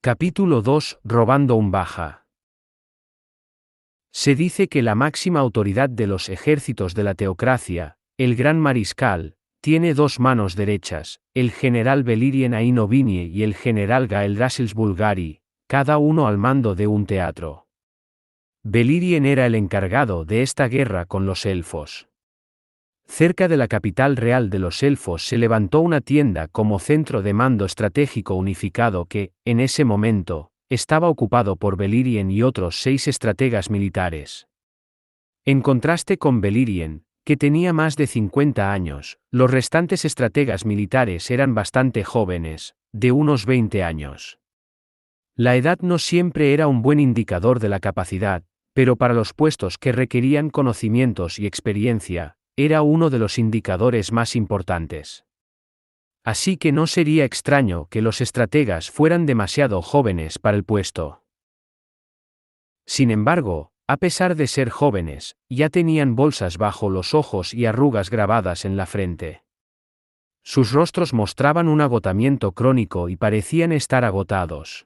Capítulo 2. Robando un baja. Se dice que la máxima autoridad de los ejércitos de la teocracia, el gran mariscal, tiene dos manos derechas, el general Belirien Ainovini y el general Gael Rasils Bulgari, cada uno al mando de un teatro. Belirien era el encargado de esta guerra con los elfos. Cerca de la capital real de los elfos se levantó una tienda como centro de mando estratégico unificado que, en ese momento, estaba ocupado por Belirien y otros 6 estrategas militares. En contraste con Belirien, que tenía más de 50 años, los restantes estrategas militares eran bastante jóvenes, de unos 20 años. La edad no siempre era un buen indicador de la capacidad, pero para los puestos que requerían conocimientos y experiencia, era uno de los indicadores más importantes. Así que no sería extraño que los estrategas fueran demasiado jóvenes para el puesto. Sin embargo, a pesar de ser jóvenes, ya tenían bolsas bajo los ojos y arrugas grabadas en la frente. Sus rostros mostraban un agotamiento crónico y parecían estar agotados.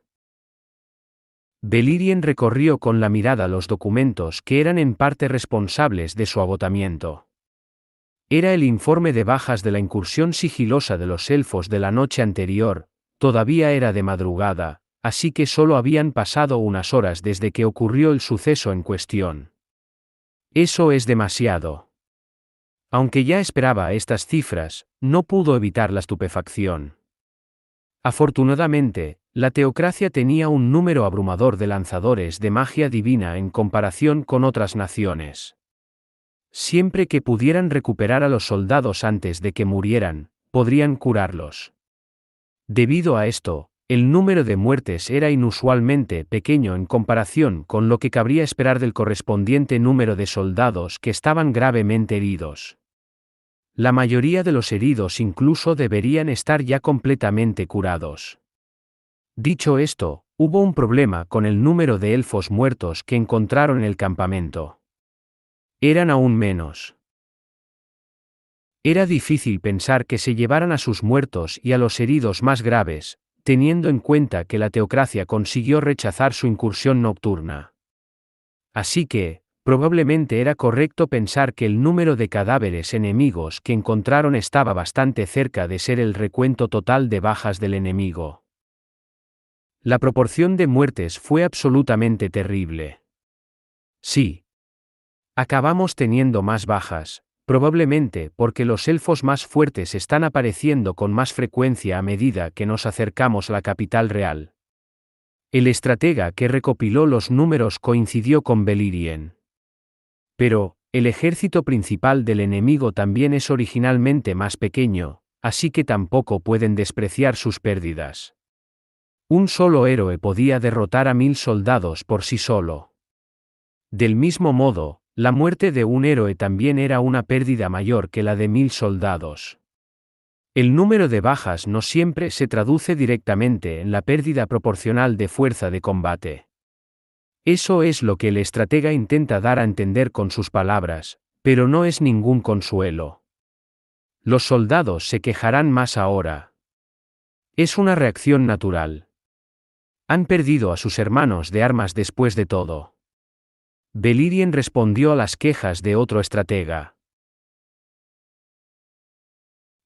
Belirien recorrió con la mirada los documentos que eran en parte responsables de su agotamiento. Era el informe de bajas de la incursión sigilosa de los elfos de la noche anterior, todavía era de madrugada, así que solo habían pasado unas horas desde que ocurrió el suceso en cuestión. Eso es demasiado. Aunque ya esperaba estas cifras, no pudo evitar la estupefacción. Afortunadamente, la teocracia tenía un número abrumador de lanzadores de magia divina en comparación con otras naciones. Siempre que pudieran recuperar a los soldados antes de que murieran, podrían curarlos. Debido a esto, el número de muertes era inusualmente pequeño en comparación con lo que cabría esperar del correspondiente número de soldados que estaban gravemente heridos. La mayoría de los heridos incluso deberían estar ya completamente curados. Dicho esto, hubo un problema con el número de elfos muertos que encontraron en el campamento. Eran aún menos. Era difícil pensar que se llevaran a sus muertos y a los heridos más graves, teniendo en cuenta que la teocracia consiguió rechazar su incursión nocturna. Así que, probablemente era correcto pensar que el número de cadáveres enemigos que encontraron estaba bastante cerca de ser el recuento total de bajas del enemigo. La proporción de muertes fue absolutamente terrible. Sí. Acabamos teniendo más bajas, probablemente porque los elfos más fuertes están apareciendo con más frecuencia a medida que nos acercamos a la capital real. El estratega que recopiló los números coincidió con Belirien. Pero, el ejército principal del enemigo también es originalmente más pequeño, así que tampoco pueden despreciar sus pérdidas. Un solo héroe podía derrotar a 1000 soldados por sí solo. Del mismo modo, la muerte de un héroe también era una pérdida mayor que la de 1000 soldados. El número de bajas no siempre se traduce directamente en la pérdida proporcional de fuerza de combate. Eso es lo que el estratega intenta dar a entender con sus palabras, pero no es ningún consuelo. Los soldados se quejarán más ahora. Es una reacción natural. Han perdido a sus hermanos de armas después de todo. Belirien respondió a las quejas de otro estratega.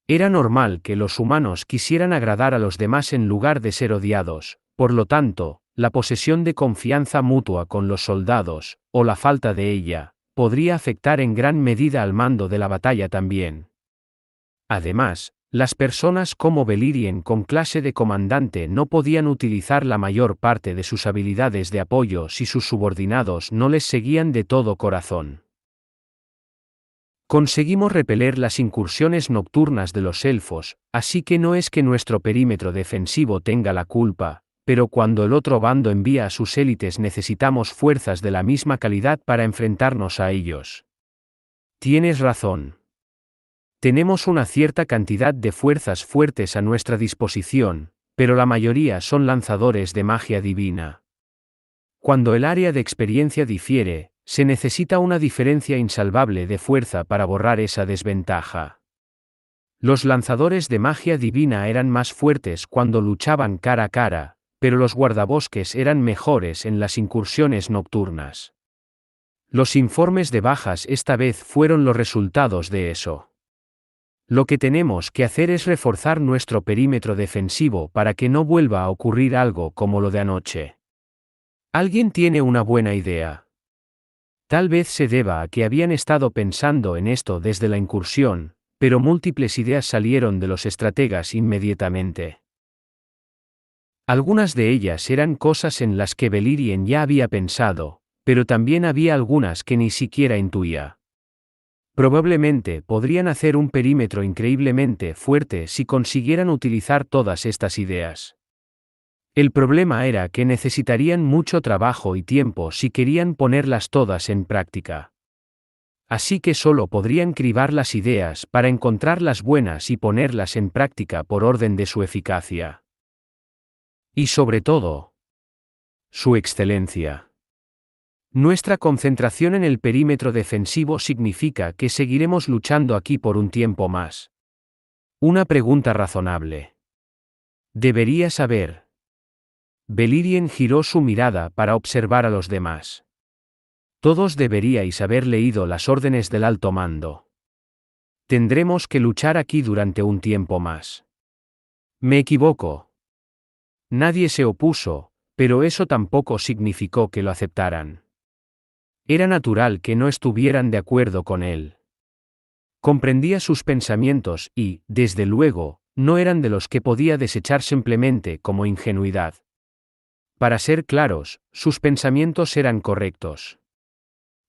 Era normal que los humanos quisieran agradar a los demás en lugar de ser odiados, por lo tanto, la posesión de confianza mutua con los soldados, o la falta de ella, podría afectar en gran medida al mando de la batalla también. Además, las personas como Belirien con clase de comandante no podían utilizar la mayor parte de sus habilidades de apoyo si sus subordinados no les seguían de todo corazón. Conseguimos repeler las incursiones nocturnas de los elfos, así que no es que nuestro perímetro defensivo tenga la culpa, pero cuando el otro bando envía a sus élites necesitamos fuerzas de la misma calidad para enfrentarnos a ellos. Tienes razón. Tenemos una cierta cantidad de fuerzas fuertes a nuestra disposición, pero la mayoría son lanzadores de magia divina. Cuando el área de experiencia difiere, se necesita una diferencia insalvable de fuerza para borrar esa desventaja. Los lanzadores de magia divina eran más fuertes cuando luchaban cara a cara, pero los guardabosques eran mejores en las incursiones nocturnas. Los informes de bajas esta vez fueron los resultados de eso. Lo que tenemos que hacer es reforzar nuestro perímetro defensivo para que no vuelva a ocurrir algo como lo de anoche. ¿Alguien tiene una buena idea? Tal vez se deba a que habían estado pensando en esto desde la incursión, pero múltiples ideas salieron de los estrategas inmediatamente. Algunas de ellas eran cosas en las que Beleriand ya había pensado, pero también había algunas que ni siquiera intuía. Probablemente podrían hacer un perímetro increíblemente fuerte si consiguieran utilizar todas estas ideas. El problema era que necesitarían mucho trabajo y tiempo si querían ponerlas todas en práctica. Así que solo podrían cribar las ideas para encontrar las buenas y ponerlas en práctica por orden de su eficacia. Y sobre todo, su excelencia. Nuestra concentración en el perímetro defensivo significa que seguiremos luchando aquí por un tiempo más. Una pregunta razonable. Debería saber. Beleriand giró su mirada para observar a los demás. Todos deberíais haber leído las órdenes del alto mando. Tendremos que luchar aquí durante un tiempo más. ¿Me equivoco? Nadie se opuso, pero eso tampoco significó que lo aceptaran. Era natural que no estuvieran de acuerdo con él. Comprendía sus pensamientos y, desde luego, no eran de los que podía desechar simplemente como ingenuidad. Para ser claros, sus pensamientos eran correctos.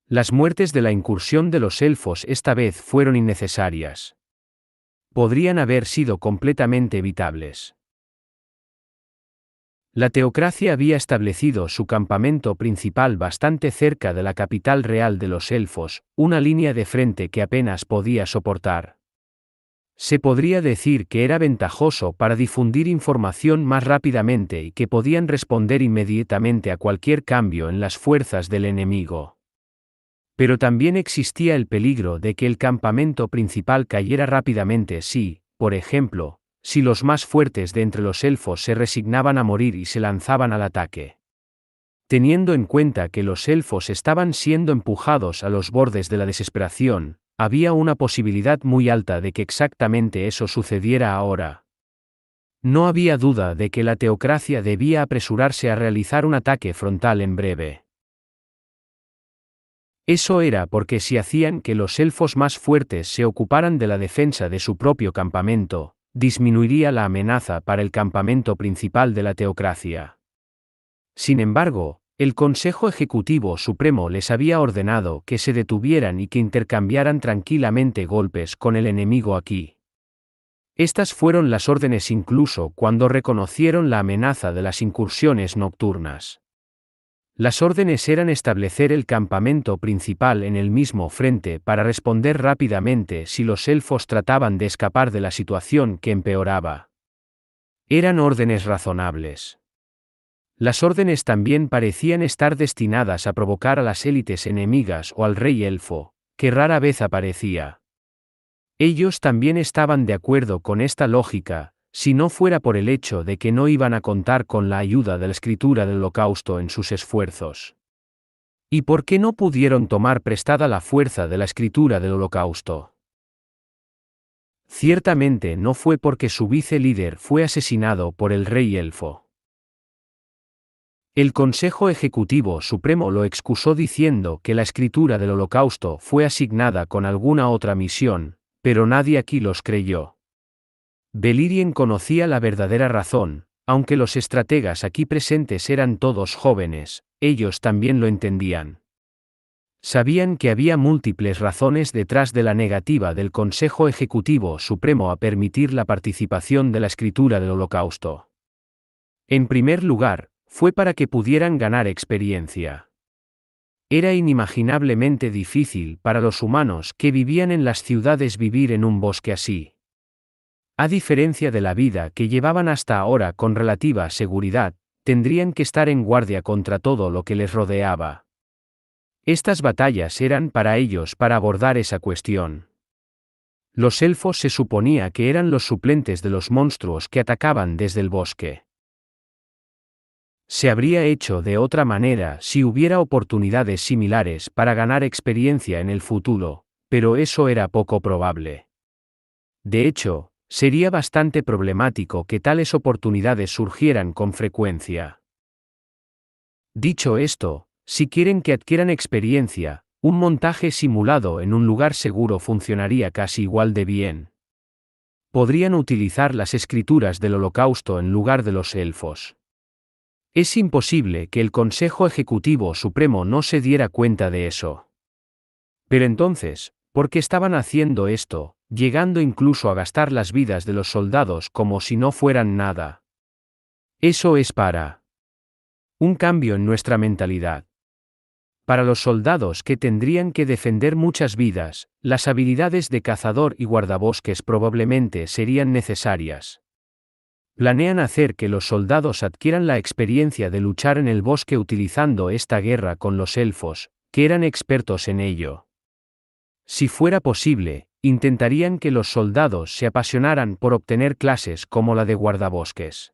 Las muertes de la incursión de los elfos esta vez fueron innecesarias. Podrían haber sido completamente evitables. La teocracia había establecido su campamento principal bastante cerca de la capital real de los elfos, una línea de frente que apenas podía soportar. Se podría decir que era ventajoso para difundir información más rápidamente y que podían responder inmediatamente a cualquier cambio en las fuerzas del enemigo. Pero también existía el peligro de que el campamento principal cayera rápidamente si, por ejemplo, si los más fuertes de entre los elfos se resignaban a morir y se lanzaban al ataque. Teniendo en cuenta que los elfos estaban siendo empujados a los bordes de la desesperación, había una posibilidad muy alta de que exactamente eso sucediera ahora. No había duda de que la teocracia debía apresurarse a realizar un ataque frontal en breve. Eso era porque si hacían que los elfos más fuertes se ocuparan de la defensa de su propio campamento, disminuiría la amenaza para el campamento principal de la teocracia. Sin embargo, el Consejo Ejecutivo Supremo les había ordenado que se detuvieran y que intercambiaran tranquilamente golpes con el enemigo aquí. Estas fueron las órdenes incluso cuando reconocieron la amenaza de las incursiones nocturnas. Las órdenes eran establecer el campamento principal en el mismo frente para responder rápidamente si los elfos trataban de escapar de la situación que empeoraba. Eran órdenes razonables. Las órdenes también parecían estar destinadas a provocar a las élites enemigas o al rey elfo, que rara vez aparecía. Ellos también estaban de acuerdo con esta lógica, si no fuera por el hecho de que no iban a contar con la ayuda de la escritura del Holocausto en sus esfuerzos. ¿Y por qué no pudieron tomar prestada la fuerza de la escritura del Holocausto? Ciertamente no fue porque su vice-líder fue asesinado por el rey elfo. El Consejo Ejecutivo Supremo lo excusó diciendo que la escritura del Holocausto fue asignada con alguna otra misión, pero nadie aquí los creyó. Beleriand conocía la verdadera razón, aunque los estrategas aquí presentes eran todos jóvenes, ellos también lo entendían. Sabían que había múltiples razones detrás de la negativa del Consejo Ejecutivo Supremo a permitir la participación de la escritura del Holocausto. En primer lugar, fue para que pudieran ganar experiencia. Era inimaginablemente difícil para los humanos que vivían en las ciudades vivir en un bosque así. A diferencia de la vida que llevaban hasta ahora con relativa seguridad, tendrían que estar en guardia contra todo lo que les rodeaba. Estas batallas eran para ellos para abordar esa cuestión. Los elfos se suponía que eran los suplentes de los monstruos que atacaban desde el bosque. Se habría hecho de otra manera si hubiera oportunidades similares para ganar experiencia en el futuro, pero eso era poco probable. De hecho, sería bastante problemático que tales oportunidades surgieran con frecuencia. Dicho esto, si quieren que adquieran experiencia, un montaje simulado en un lugar seguro funcionaría casi igual de bien. Podrían utilizar las escrituras del Holocausto en lugar de los elfos. Es imposible que el Consejo Ejecutivo Supremo no se diera cuenta de eso. Pero entonces, ¿por qué estaban haciendo esto, llegando incluso a gastar las vidas de los soldados como si no fueran nada? Eso es para un cambio en nuestra mentalidad. Para los soldados que tendrían que defender muchas vidas, las habilidades de cazador y guardabosques probablemente serían necesarias. Planean hacer que los soldados adquieran la experiencia de luchar en el bosque utilizando esta guerra con los elfos, que eran expertos en ello. Si fuera posible, intentarían que los soldados se apasionaran por obtener clases como la de guardabosques.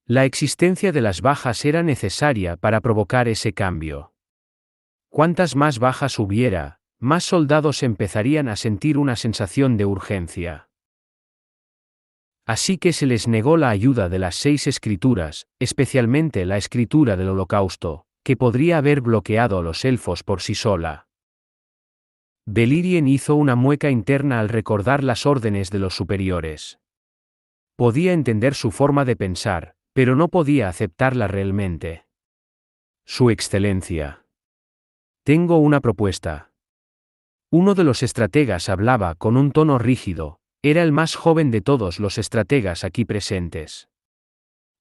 La existencia de las bajas era necesaria para provocar ese cambio. Cuantas más bajas hubiera, más soldados empezarían a sentir una sensación de urgencia. Así que se les negó la ayuda de las 6 escrituras, especialmente la escritura del Holocausto, que podría haber bloqueado a los elfos por sí sola. Beleriand hizo una mueca interna al recordar las órdenes de los superiores. Podía entender su forma de pensar, pero no podía aceptarla realmente. Su Excelencia. Tengo una propuesta. Uno de los estrategas hablaba con un tono rígido. Era el más joven de todos los estrategas aquí presentes.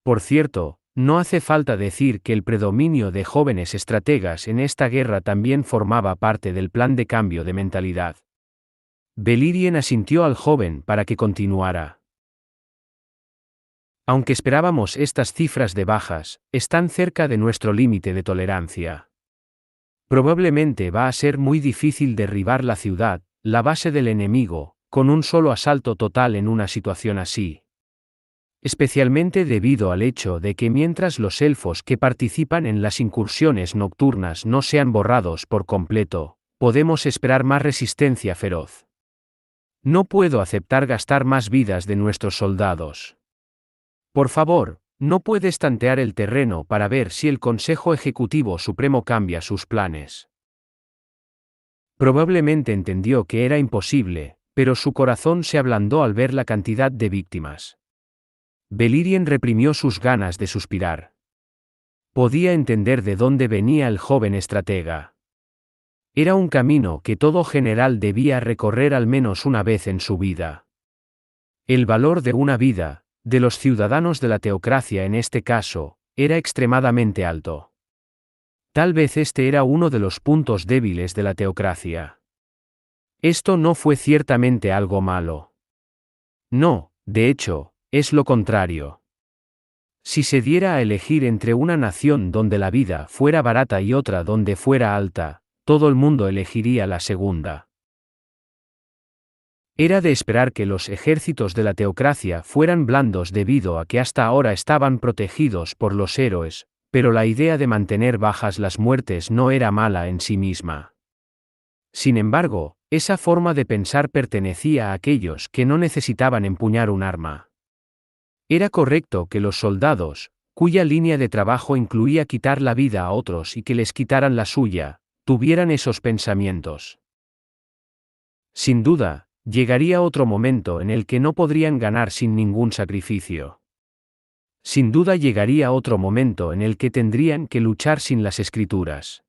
Por cierto, no hace falta decir que el predominio de jóvenes estrategas en esta guerra también formaba parte del plan de cambio de mentalidad. Beleriand asintió al joven para que continuara. Aunque esperábamos estas cifras de bajas, están cerca de nuestro límite de tolerancia. Probablemente va a ser muy difícil derribar la ciudad, la base del enemigo, con un solo asalto total en una situación así. Especialmente debido al hecho de que mientras los elfos que participan en las incursiones nocturnas no sean borrados por completo, podemos esperar más resistencia feroz. No puedo aceptar gastar más vidas de nuestros soldados. Por favor, ¿no puedes tantear el terreno para ver si el Consejo Ejecutivo Supremo cambia sus planes? Probablemente entendió que era imposible, pero su corazón se ablandó al ver la cantidad de víctimas. Beleriand reprimió sus ganas de suspirar. Podía entender de dónde venía el joven estratega. Era un camino que todo general debía recorrer al menos una vez en su vida. El valor de una vida, de los ciudadanos de la teocracia en este caso, era extremadamente alto. Tal vez este era uno de los puntos débiles de la teocracia. Esto no fue ciertamente algo malo. No, de hecho, es lo contrario. Si se diera a elegir entre una nación donde la vida fuera barata y otra donde fuera alta, todo el mundo elegiría la segunda. Era de esperar que los ejércitos de la teocracia fueran blandos debido a que hasta ahora estaban protegidos por los héroes, pero la idea de mantener bajas las muertes no era mala en sí misma. Sin embargo, esa forma de pensar pertenecía a aquellos que no necesitaban empuñar un arma. Era correcto que los soldados, cuya línea de trabajo incluía quitar la vida a otros y que les quitaran la suya, tuvieran esos pensamientos. Sin duda, llegaría otro momento en el que no podrían ganar sin ningún sacrificio. Sin duda llegaría otro momento en el que tendrían que luchar sin las escrituras.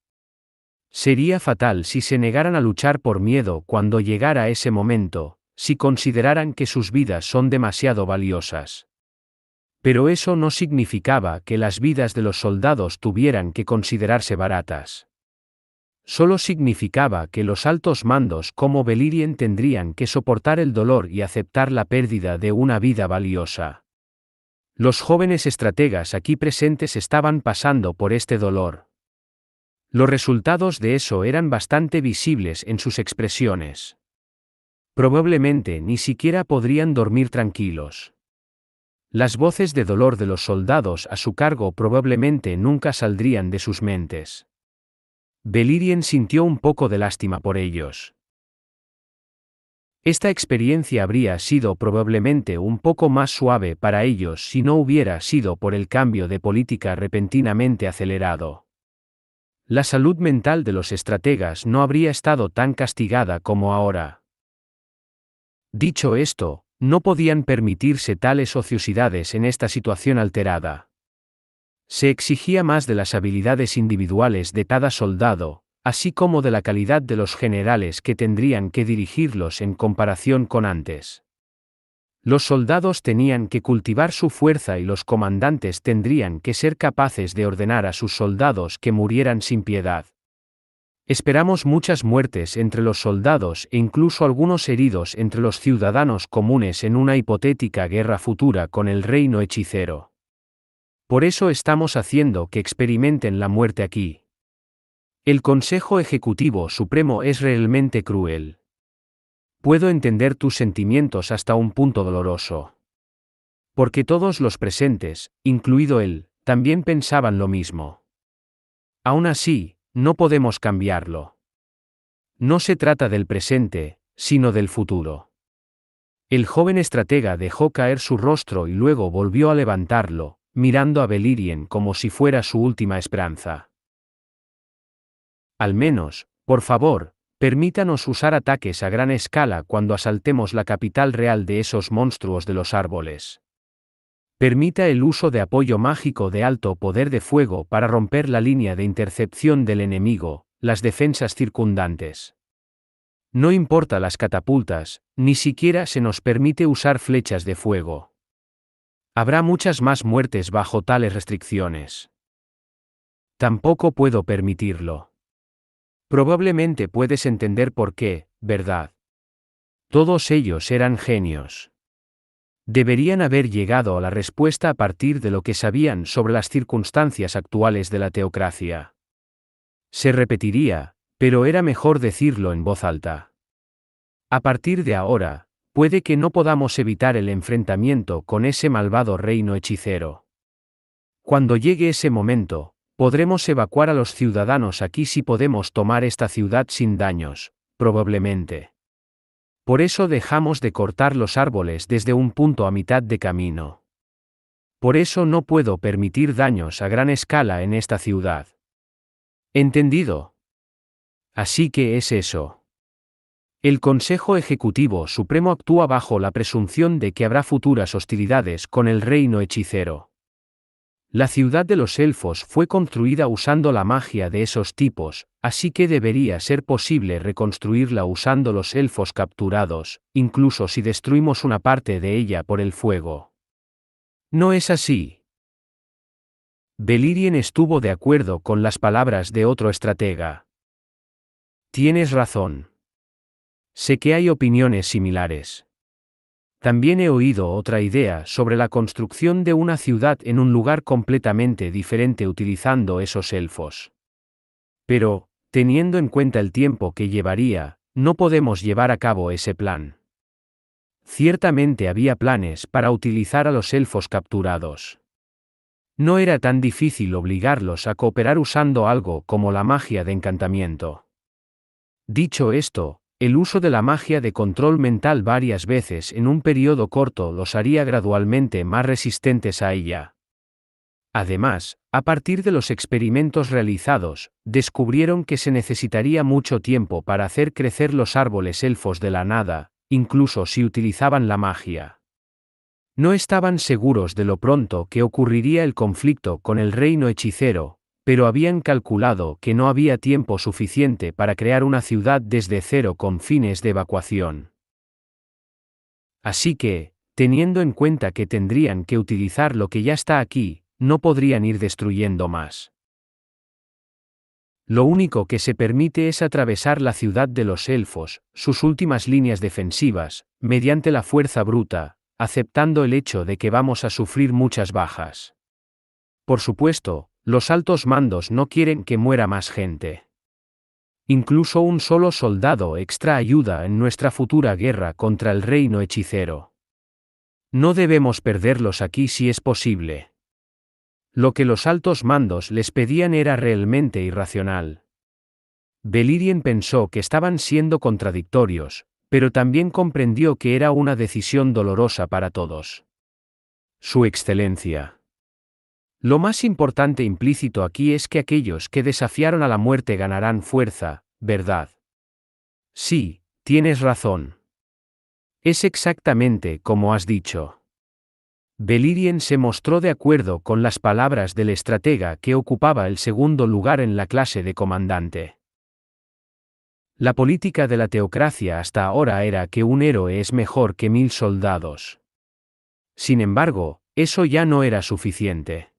Sería fatal si se negaran a luchar por miedo cuando llegara ese momento, si consideraran que sus vidas son demasiado valiosas. Pero eso no significaba que las vidas de los soldados tuvieran que considerarse baratas. Solo significaba que los altos mandos como Beleriand tendrían que soportar el dolor y aceptar la pérdida de una vida valiosa. Los jóvenes estrategas aquí presentes estaban pasando por este dolor. Los resultados de eso eran bastante visibles en sus expresiones. Probablemente ni siquiera podrían dormir tranquilos. Las voces de dolor de los soldados a su cargo probablemente nunca saldrían de sus mentes. Beleriand sintió un poco de lástima por ellos. Esta experiencia habría sido probablemente un poco más suave para ellos si no hubiera sido por el cambio de política repentinamente acelerado. La salud mental de los estrategas no habría estado tan castigada como ahora. Dicho esto, no podían permitirse tales ociosidades en esta situación alterada. Se exigía más de las habilidades individuales de cada soldado, así como de la calidad de los generales que tendrían que dirigirlos en comparación con antes. Los soldados tenían que cultivar su fuerza y los comandantes tendrían que ser capaces de ordenar a sus soldados que murieran sin piedad. Esperamos muchas muertes entre los soldados e incluso algunos heridos entre los ciudadanos comunes en una hipotética guerra futura con el reino hechicero. Por eso estamos haciendo que experimenten la muerte aquí. El Consejo Ejecutivo Supremo es realmente cruel. Puedo entender tus sentimientos hasta un punto doloroso. Porque todos los presentes, incluido él, también pensaban lo mismo. Aún así, no podemos cambiarlo. No se trata del presente, sino del futuro. El joven estratega dejó caer su rostro y luego volvió a levantarlo, mirando a Beleriand como si fuera su última esperanza. Al menos, por favor, permítanos usar ataques a gran escala cuando asaltemos la capital real de esos monstruos de los árboles. Permita el uso de apoyo mágico de alto poder de fuego para romper la línea de intercepción del enemigo, las defensas circundantes. No importa las catapultas, ni siquiera se nos permite usar flechas de fuego. Habrá muchas más muertes bajo tales restricciones. Tampoco puedo permitirlo. Probablemente puedes entender por qué, ¿verdad? Todos ellos eran genios. Deberían haber llegado a la respuesta a partir de lo que sabían sobre las circunstancias actuales de la teocracia. Se repetiría, pero era mejor decirlo en voz alta. A partir de ahora, puede que no podamos evitar el enfrentamiento con ese malvado reino hechicero. Cuando llegue ese momento, podremos evacuar a los ciudadanos aquí si podemos tomar esta ciudad sin daños, probablemente. Por eso dejamos de cortar los árboles desde un punto a mitad de camino. Por eso no puedo permitir daños a gran escala en esta ciudad. ¿Entendido? Así que es eso. El Consejo Ejecutivo Supremo actúa bajo la presunción de que habrá futuras hostilidades con el reino hechicero. La ciudad de los elfos fue construida usando la magia de esos tipos, así que debería ser posible reconstruirla usando los elfos capturados, incluso si destruimos una parte de ella por el fuego. ¿No es así? Beleriand estuvo de acuerdo con las palabras de otro estratega. Tienes razón. Sé que hay opiniones similares. También he oído otra idea sobre la construcción de una ciudad en un lugar completamente diferente utilizando esos elfos. Pero, teniendo en cuenta el tiempo que llevaría, no podemos llevar a cabo ese plan. Ciertamente había planes para utilizar a los elfos capturados. No era tan difícil obligarlos a cooperar usando algo como la magia de encantamiento. Dicho esto, el uso de la magia de control mental varias veces en un periodo corto los haría gradualmente más resistentes a ella. Además, a partir de los experimentos realizados, descubrieron que se necesitaría mucho tiempo para hacer crecer los árboles elfos de la nada, incluso si utilizaban la magia. No estaban seguros de lo pronto que ocurriría el conflicto con el reino hechicero, pero habían calculado que no había tiempo suficiente para crear una ciudad desde cero con fines de evacuación. Así que, teniendo en cuenta que tendrían que utilizar lo que ya está aquí, no podrían ir destruyendo más. Lo único que se permite es atravesar la ciudad de los elfos, sus últimas líneas defensivas, mediante la fuerza bruta, aceptando el hecho de que vamos a sufrir muchas bajas. Por supuesto, los altos mandos no quieren que muera más gente. Incluso un solo soldado extra ayuda en nuestra futura guerra contra el reino hechicero. No debemos perderlos aquí si es posible. Lo que los altos mandos les pedían era realmente irracional. Beleriand pensó que estaban siendo contradictorios, pero también comprendió que era una decisión dolorosa para todos. Su Excelencia. Lo más importante implícito aquí es que aquellos que desafiaron a la muerte ganarán fuerza, ¿verdad? Sí, tienes razón. Es exactamente como has dicho. Beleriand se mostró de acuerdo con las palabras del estratega que ocupaba el segundo lugar en la clase de comandante. La política de la teocracia hasta ahora era que un héroe es mejor que 1000 soldados. Sin embargo, eso ya no era suficiente.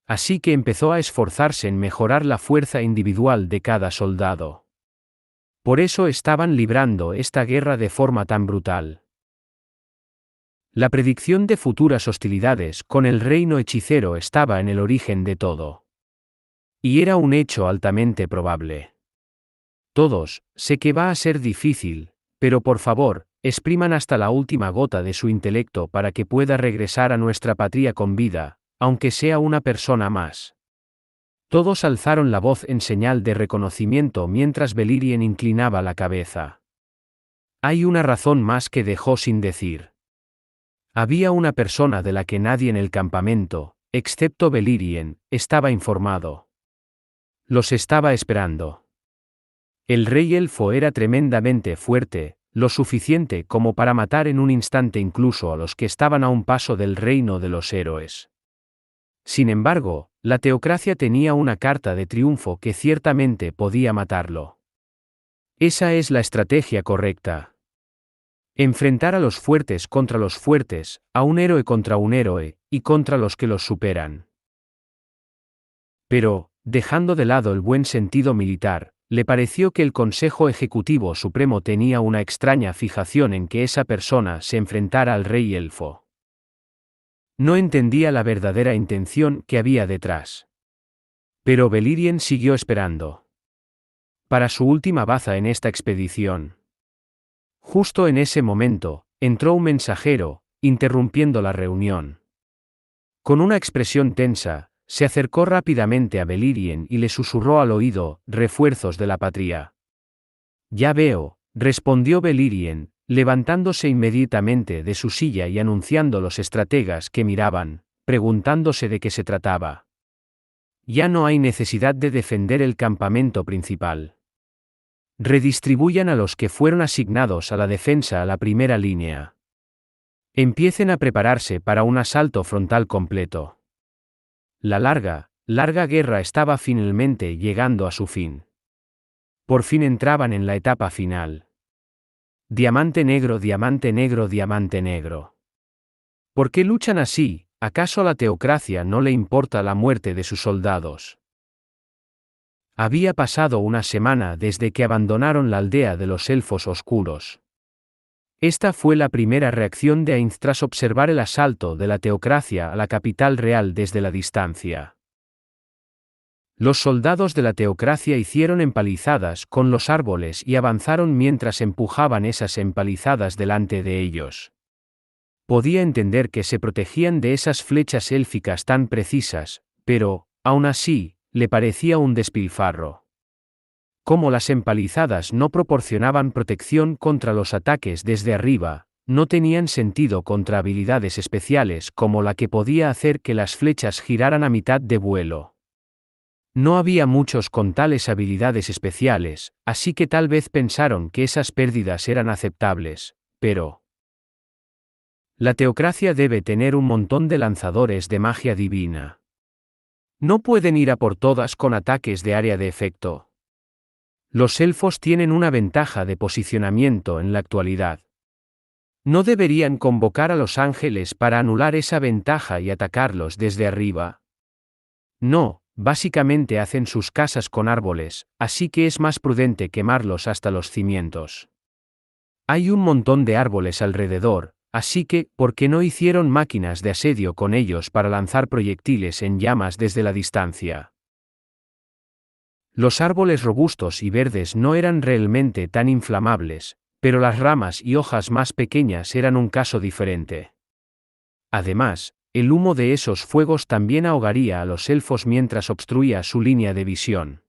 Así que empezó a esforzarse en mejorar la fuerza individual de cada soldado. Por eso estaban librando esta guerra de forma tan brutal. La predicción de futuras hostilidades con el reino hechicero estaba en el origen de todo. Y era un hecho altamente probable. Todos, sé que va a ser difícil, pero por favor, expriman hasta la última gota de su intelecto para que pueda regresar a nuestra patria con vida, aunque sea una persona más. Todos alzaron la voz en señal de reconocimiento mientras Beleriand inclinaba la cabeza. Hay una razón más que dejó sin decir. Había una persona de la que nadie en el campamento, excepto Beleriand, estaba informado. Los estaba esperando. El rey elfo era tremendamente fuerte, lo suficiente como para matar en un instante incluso a los que estaban a un paso del reino de los héroes. Sin embargo, la teocracia tenía una carta de triunfo que ciertamente podía matarlo. Esa es la estrategia correcta. Enfrentar a los fuertes contra los fuertes, a un héroe contra un héroe, y contra los que los superan. Pero, dejando de lado el buen sentido militar, le pareció que el Consejo Ejecutivo Supremo tenía una extraña fijación en que esa persona se enfrentara al rey elfo. No entendía la verdadera intención que había detrás. Pero Beleriand siguió esperando. Para su última baza en esta expedición. Justo en ese momento, entró un mensajero, interrumpiendo la reunión. Con una expresión tensa, se acercó rápidamente a Beleriand y le susurró al oído: refuerzos de la patria. Ya veo, respondió Beleriand, levantándose inmediatamente de su silla y anunciando a los estrategas que miraban, preguntándose de qué se trataba. Ya no hay necesidad de defender el campamento principal. Redistribuyan a los que fueron asignados a la defensa a la primera línea. Empiecen a prepararse para un asalto frontal completo. La larga guerra estaba finalmente llegando a su fin. Por fin entraban en la etapa final. Diamante negro, diamante negro, diamante negro. ¿Por qué luchan así? ¿Acaso a la teocracia no le importa la muerte de sus soldados? Había pasado una semana desde que abandonaron la aldea de los elfos oscuros. Esta fue la primera reacción de Ainz tras observar el asalto de la teocracia a la capital real desde la distancia. Los soldados de la teocracia hicieron empalizadas con los árboles y avanzaron mientras empujaban esas empalizadas delante de ellos. Podía entender que se protegían de esas flechas élficas tan precisas, pero, aún así, le parecía un despilfarro. Como las empalizadas no proporcionaban protección contra los ataques desde arriba, no tenían sentido contra habilidades especiales como la que podía hacer que las flechas giraran a mitad de vuelo. No había muchos con tales habilidades especiales, así que tal vez pensaron que esas pérdidas eran aceptables, pero... La teocracia debe tener un montón de lanzadores de magia divina. No pueden ir a por todas con ataques de área de efecto. Los elfos tienen una ventaja de posicionamiento en la actualidad. ¿No deberían convocar a los ángeles para anular esa ventaja y atacarlos desde arriba? No. Básicamente hacen sus casas con árboles, así que es más prudente quemarlos hasta los cimientos. Hay un montón de árboles alrededor, así que, ¿por qué no hicieron máquinas de asedio con ellos para lanzar proyectiles en llamas desde la distancia? Los árboles robustos y verdes no eran realmente tan inflamables, pero las ramas y hojas más pequeñas eran un caso diferente. Además, el humo de esos fuegos también ahogaría a los elfos mientras obstruía su línea de visión.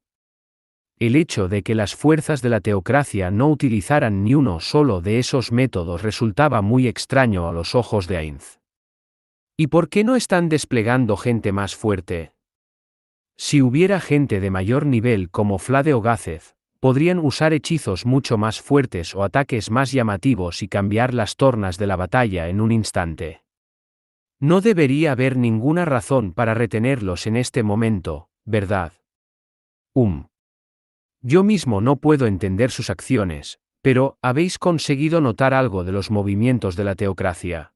El hecho de que las fuerzas de la teocracia no utilizaran ni uno solo de esos métodos resultaba muy extraño a los ojos de Ainz. ¿Y por qué no están desplegando gente más fuerte? Si hubiera gente de mayor nivel como Flade o Gazez, podrían usar hechizos mucho más fuertes o ataques más llamativos y cambiar las tornas de la batalla en un instante. No debería haber ninguna razón para retenerlos en este momento, ¿verdad? Yo mismo no puedo entender sus acciones, pero ¿habéis conseguido notar algo de los movimientos de la teocracia?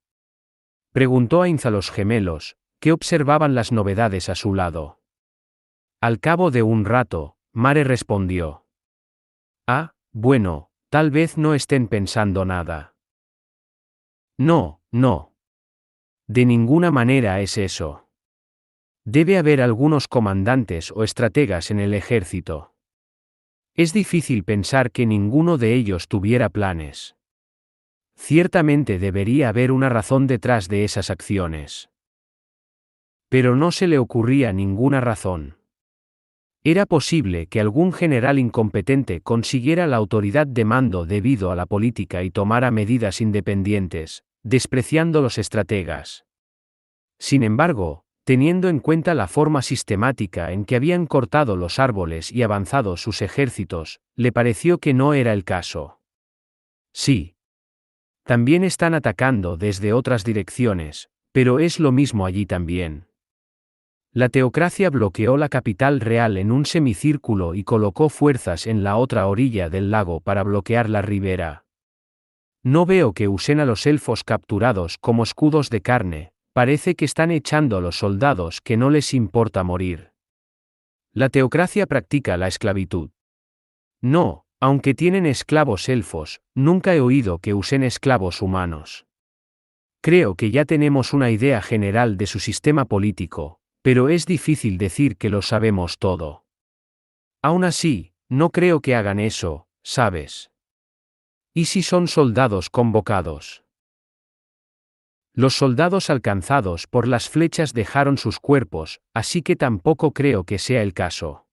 Preguntó Ainz a los gemelos, que observaban las novedades a su lado. Al cabo de un rato, Mare respondió. Bueno, tal vez no estén pensando nada. No. De ninguna manera es eso. Debe haber algunos comandantes o estrategas en el ejército. Es difícil pensar que ninguno de ellos tuviera planes. Ciertamente debería haber una razón detrás de esas acciones. Pero no se le ocurría ninguna razón. Era posible que algún general incompetente consiguiera la autoridad de mando debido a la política y tomara medidas independientes, despreciando los estrategas. Sin embargo, teniendo en cuenta la forma sistemática en que habían cortado los árboles y avanzado sus ejércitos, le pareció que no era el caso. Sí. También están atacando desde otras direcciones, pero es lo mismo allí también. La teocracia bloqueó la capital real en un semicírculo y colocó fuerzas en la otra orilla del lago para bloquear la ribera. No veo que usen a los elfos capturados como escudos de carne, parece que están echando a los soldados que no les importa morir. La teocracia practica la esclavitud. No, aunque tienen esclavos elfos, nunca he oído que usen esclavos humanos. Creo que ya tenemos una idea general de su sistema político, pero es difícil decir que lo sabemos todo. Aún así, no creo que hagan eso, ¿sabes? ¿Y si son soldados convocados? Los soldados alcanzados por las flechas dejaron sus cuerpos, así que tampoco creo que sea el caso.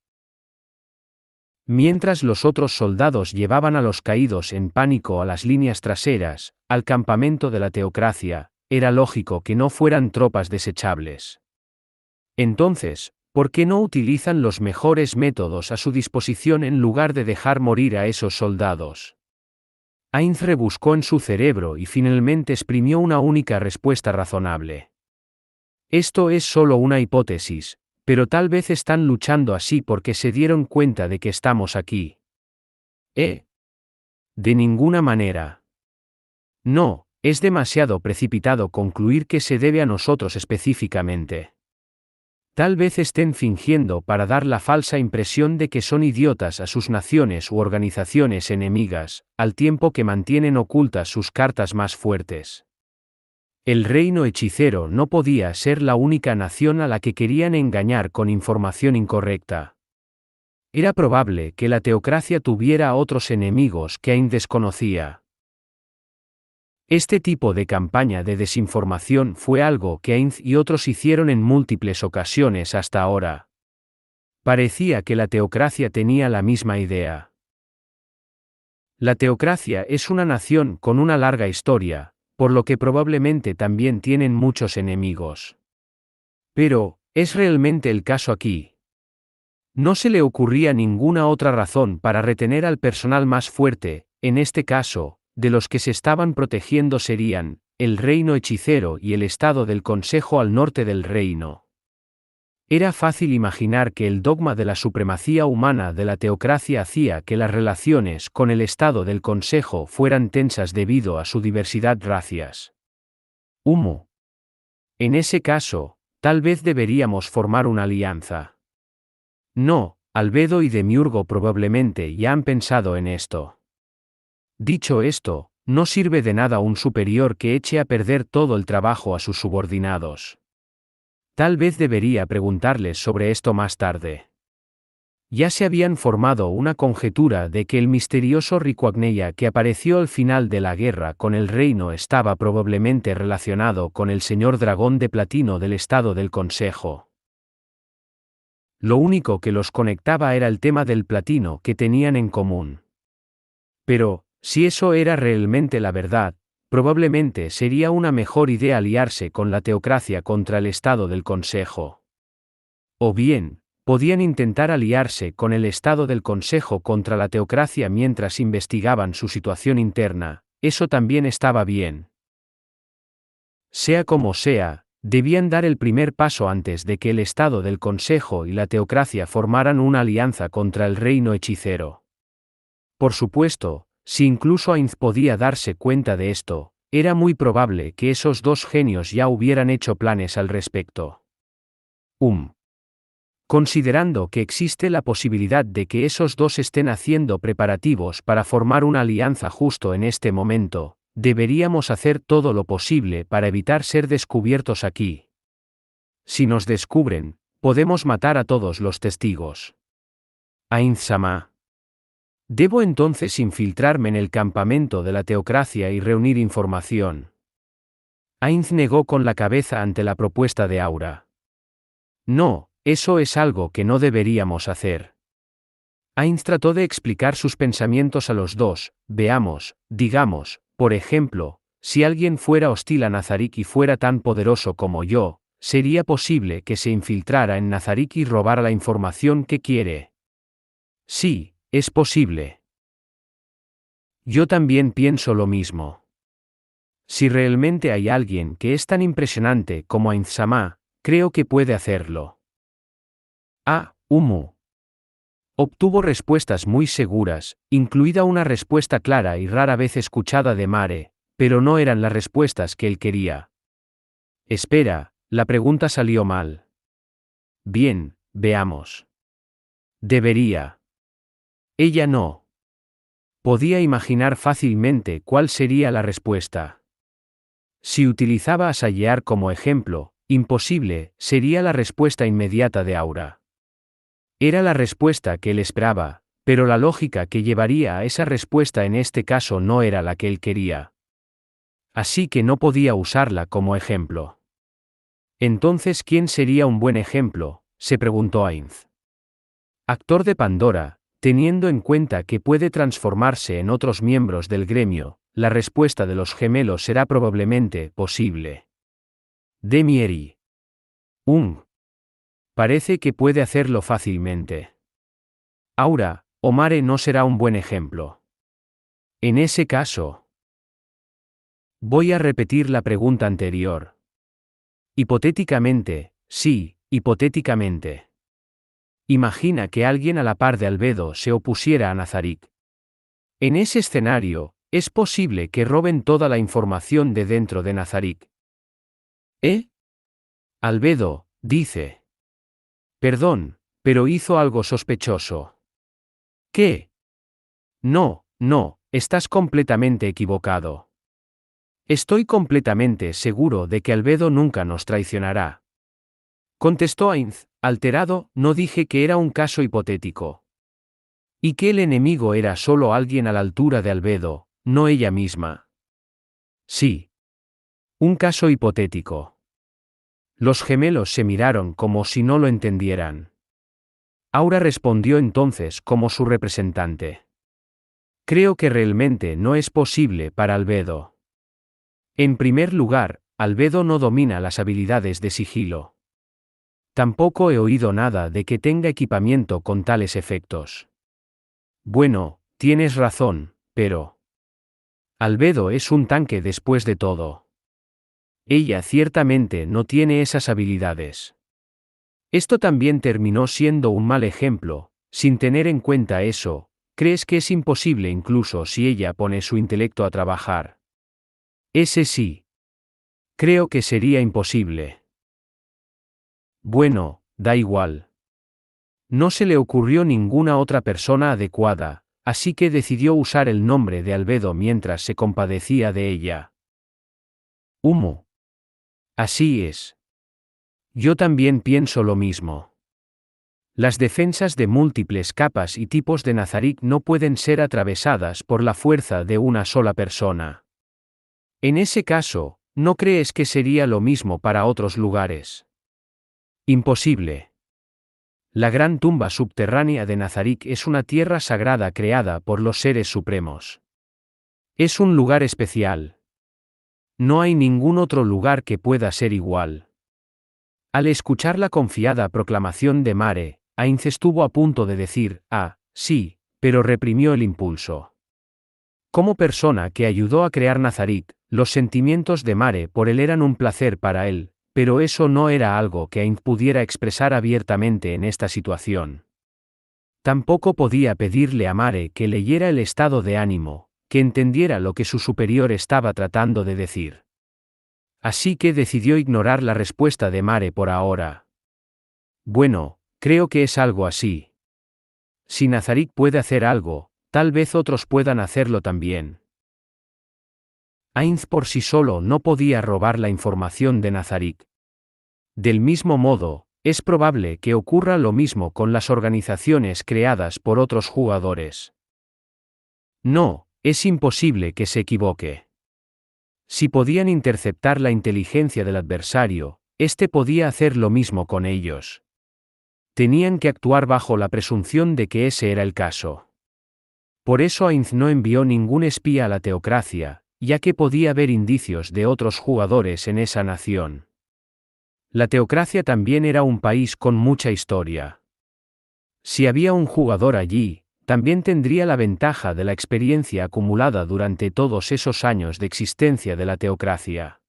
Mientras los otros soldados llevaban a los caídos en pánico a las líneas traseras, al campamento de la teocracia, era lógico que no fueran tropas desechables. Entonces, ¿por qué no utilizan los mejores métodos a su disposición en lugar de dejar morir a esos soldados? Ainz rebuscó en su cerebro y finalmente exprimió una única respuesta razonable. Esto es solo una hipótesis, pero tal vez están luchando así porque se dieron cuenta de que estamos aquí. De ninguna manera. No, es demasiado precipitado concluir que se debe a nosotros específicamente. Tal vez estén fingiendo para dar la falsa impresión de que son idiotas a sus naciones u organizaciones enemigas, al tiempo que mantienen ocultas sus cartas más fuertes. El reino hechicero no podía ser la única nación a la que querían engañar con información incorrecta. Era probable que la teocracia tuviera otros enemigos que Ainz desconocía. Este tipo de campaña de desinformación fue algo que Ainz y otros hicieron en múltiples ocasiones hasta ahora. Parecía que la teocracia tenía la misma idea. La teocracia es una nación con una larga historia, por lo que probablemente también tienen muchos enemigos. Pero, ¿es realmente el caso aquí? No se le ocurría ninguna otra razón para retener al personal más fuerte, en este caso, de los que se estaban protegiendo serían, el reino hechicero y el estado del Consejo al norte del reino. Era fácil imaginar que el dogma de la supremacía humana de la teocracia hacía que las relaciones con el estado del Consejo fueran tensas debido a su diversidad racias. En ese caso, tal vez deberíamos formar una alianza. No, Albedo y Demiurgo probablemente ya han pensado en esto. Dicho esto, no sirve de nada un superior que eche a perder todo el trabajo a sus subordinados. Tal vez debería preguntarles sobre esto más tarde. Ya se habían formado una conjetura de que el misterioso Riquagneya que apareció al final de la guerra con el reino estaba probablemente relacionado con el señor dragón de platino del estado del Consejo. Lo único que los conectaba era el tema del platino que tenían en común. Pero, si eso era realmente la verdad, probablemente sería una mejor idea aliarse con la teocracia contra el estado del Consejo. O bien, podían intentar aliarse con el estado del Consejo contra la teocracia mientras investigaban su situación interna, eso también estaba bien. Sea como sea, debían dar el primer paso antes de que el estado del Consejo y la teocracia formaran una alianza contra el reino hechicero. Por supuesto, si incluso Ainz podía darse cuenta de esto, era muy probable que esos dos genios ya hubieran hecho planes al respecto. Considerando que existe la posibilidad de que esos dos estén haciendo preparativos para formar una alianza justo en este momento, deberíamos hacer todo lo posible para evitar ser descubiertos aquí. Si nos descubren, podemos matar a todos los testigos. Ainz-sama. ¿Debo entonces infiltrarme en el campamento de la teocracia y reunir información? Ainz negó con la cabeza ante la propuesta de Aura. No, eso es algo que no deberíamos hacer. Ainz trató de explicar sus pensamientos a los dos. Veamos, digamos, por ejemplo, si alguien fuera hostil a Nazarick y fuera tan poderoso como yo, ¿sería posible que se infiltrara en Nazarick y robara la información que quiere? Sí, es posible. Yo también pienso lo mismo. Si realmente hay alguien que es tan impresionante como Ainz-sama, creo que puede hacerlo. Umu. Obtuvo respuestas muy seguras, incluida una respuesta clara y rara vez escuchada de Mare, pero no eran las respuestas que él quería. Espera, la pregunta salió mal. Bien, veamos. Debería. Ella no. Podía imaginar fácilmente cuál sería la respuesta. Si utilizaba a Sayear como ejemplo, imposible, sería la respuesta inmediata de Aura. Era la respuesta que él esperaba, pero la lógica que llevaría a esa respuesta en este caso no era la que él quería. Así que no podía usarla como ejemplo. Entonces, ¿quién sería un buen ejemplo?, se preguntó Ainz. Actor de Pandora, teniendo en cuenta que puede transformarse en otros miembros del gremio, la respuesta de los gemelos será probablemente posible. Demieri. Parece que puede hacerlo fácilmente. Aura, o Mare no será un buen ejemplo. En ese caso. Voy a repetir la pregunta anterior. Hipotéticamente, sí, hipotéticamente. Imagina que alguien a la par de Albedo se opusiera a Nazarick. En ese escenario, es posible que roben toda la información de dentro de Nazarick. Albedo, dice. Perdón, pero hizo algo sospechoso. ¿Qué? No, estás completamente equivocado. Estoy completamente seguro de que Albedo nunca nos traicionará. Contestó Ainz, alterado, no dije que era un caso hipotético. Y que el enemigo era solo alguien a la altura de Albedo, no ella misma. Sí. Un caso hipotético. Los gemelos se miraron como si no lo entendieran. Aura respondió entonces como su representante. Creo que realmente no es posible para Albedo. En primer lugar, Albedo no domina las habilidades de sigilo. Tampoco he oído nada de que tenga equipamiento con tales efectos. Bueno, tienes razón, pero... Albedo es un tanque después de todo. Ella ciertamente no tiene esas habilidades. Esto también terminó siendo un mal ejemplo, sin tener en cuenta eso, ¿crees que es imposible incluso si ella pone su intelecto a trabajar? Ese sí. Creo que sería imposible. Bueno, da igual. No se le ocurrió ninguna otra persona adecuada, así que decidió usar el nombre de Albedo mientras se compadecía de ella. Así es. Yo también pienso lo mismo. Las defensas de múltiples capas y tipos de Nazarick no pueden ser atravesadas por la fuerza de una sola persona. En ese caso, ¿no crees que sería lo mismo para otros lugares? Imposible. La gran tumba subterránea de Nazarick es una tierra sagrada creada por los seres supremos. Es un lugar especial. No hay ningún otro lugar que pueda ser igual. Al escuchar la confiada proclamación de Mare, Ainz estuvo a punto de decir, sí, pero reprimió el impulso. Como persona que ayudó a crear Nazarick, los sentimientos de Mare por él eran un placer para él, pero eso no era algo que Ainz pudiera expresar abiertamente en esta situación. Tampoco podía pedirle a Mare que leyera el estado de ánimo, que entendiera lo que su superior estaba tratando de decir. Así que decidió ignorar la respuesta de Mare por ahora. Bueno, creo que es algo así. Si Nazarick puede hacer algo, tal vez otros puedan hacerlo también. Ainz por sí solo no podía robar la información de Nazarick. Del mismo modo, es probable que ocurra lo mismo con las organizaciones creadas por otros jugadores. No, es imposible que se equivoque. Si podían interceptar la inteligencia del adversario, éste podía hacer lo mismo con ellos. Tenían que actuar bajo la presunción de que ese era el caso. Por eso Ainz no envió ningún espía a la teocracia, ya que podía haber indicios de otros jugadores en esa nación. La teocracia también era un país con mucha historia. Si había un jugador allí, también tendría la ventaja de la experiencia acumulada durante todos esos años de existencia de la teocracia.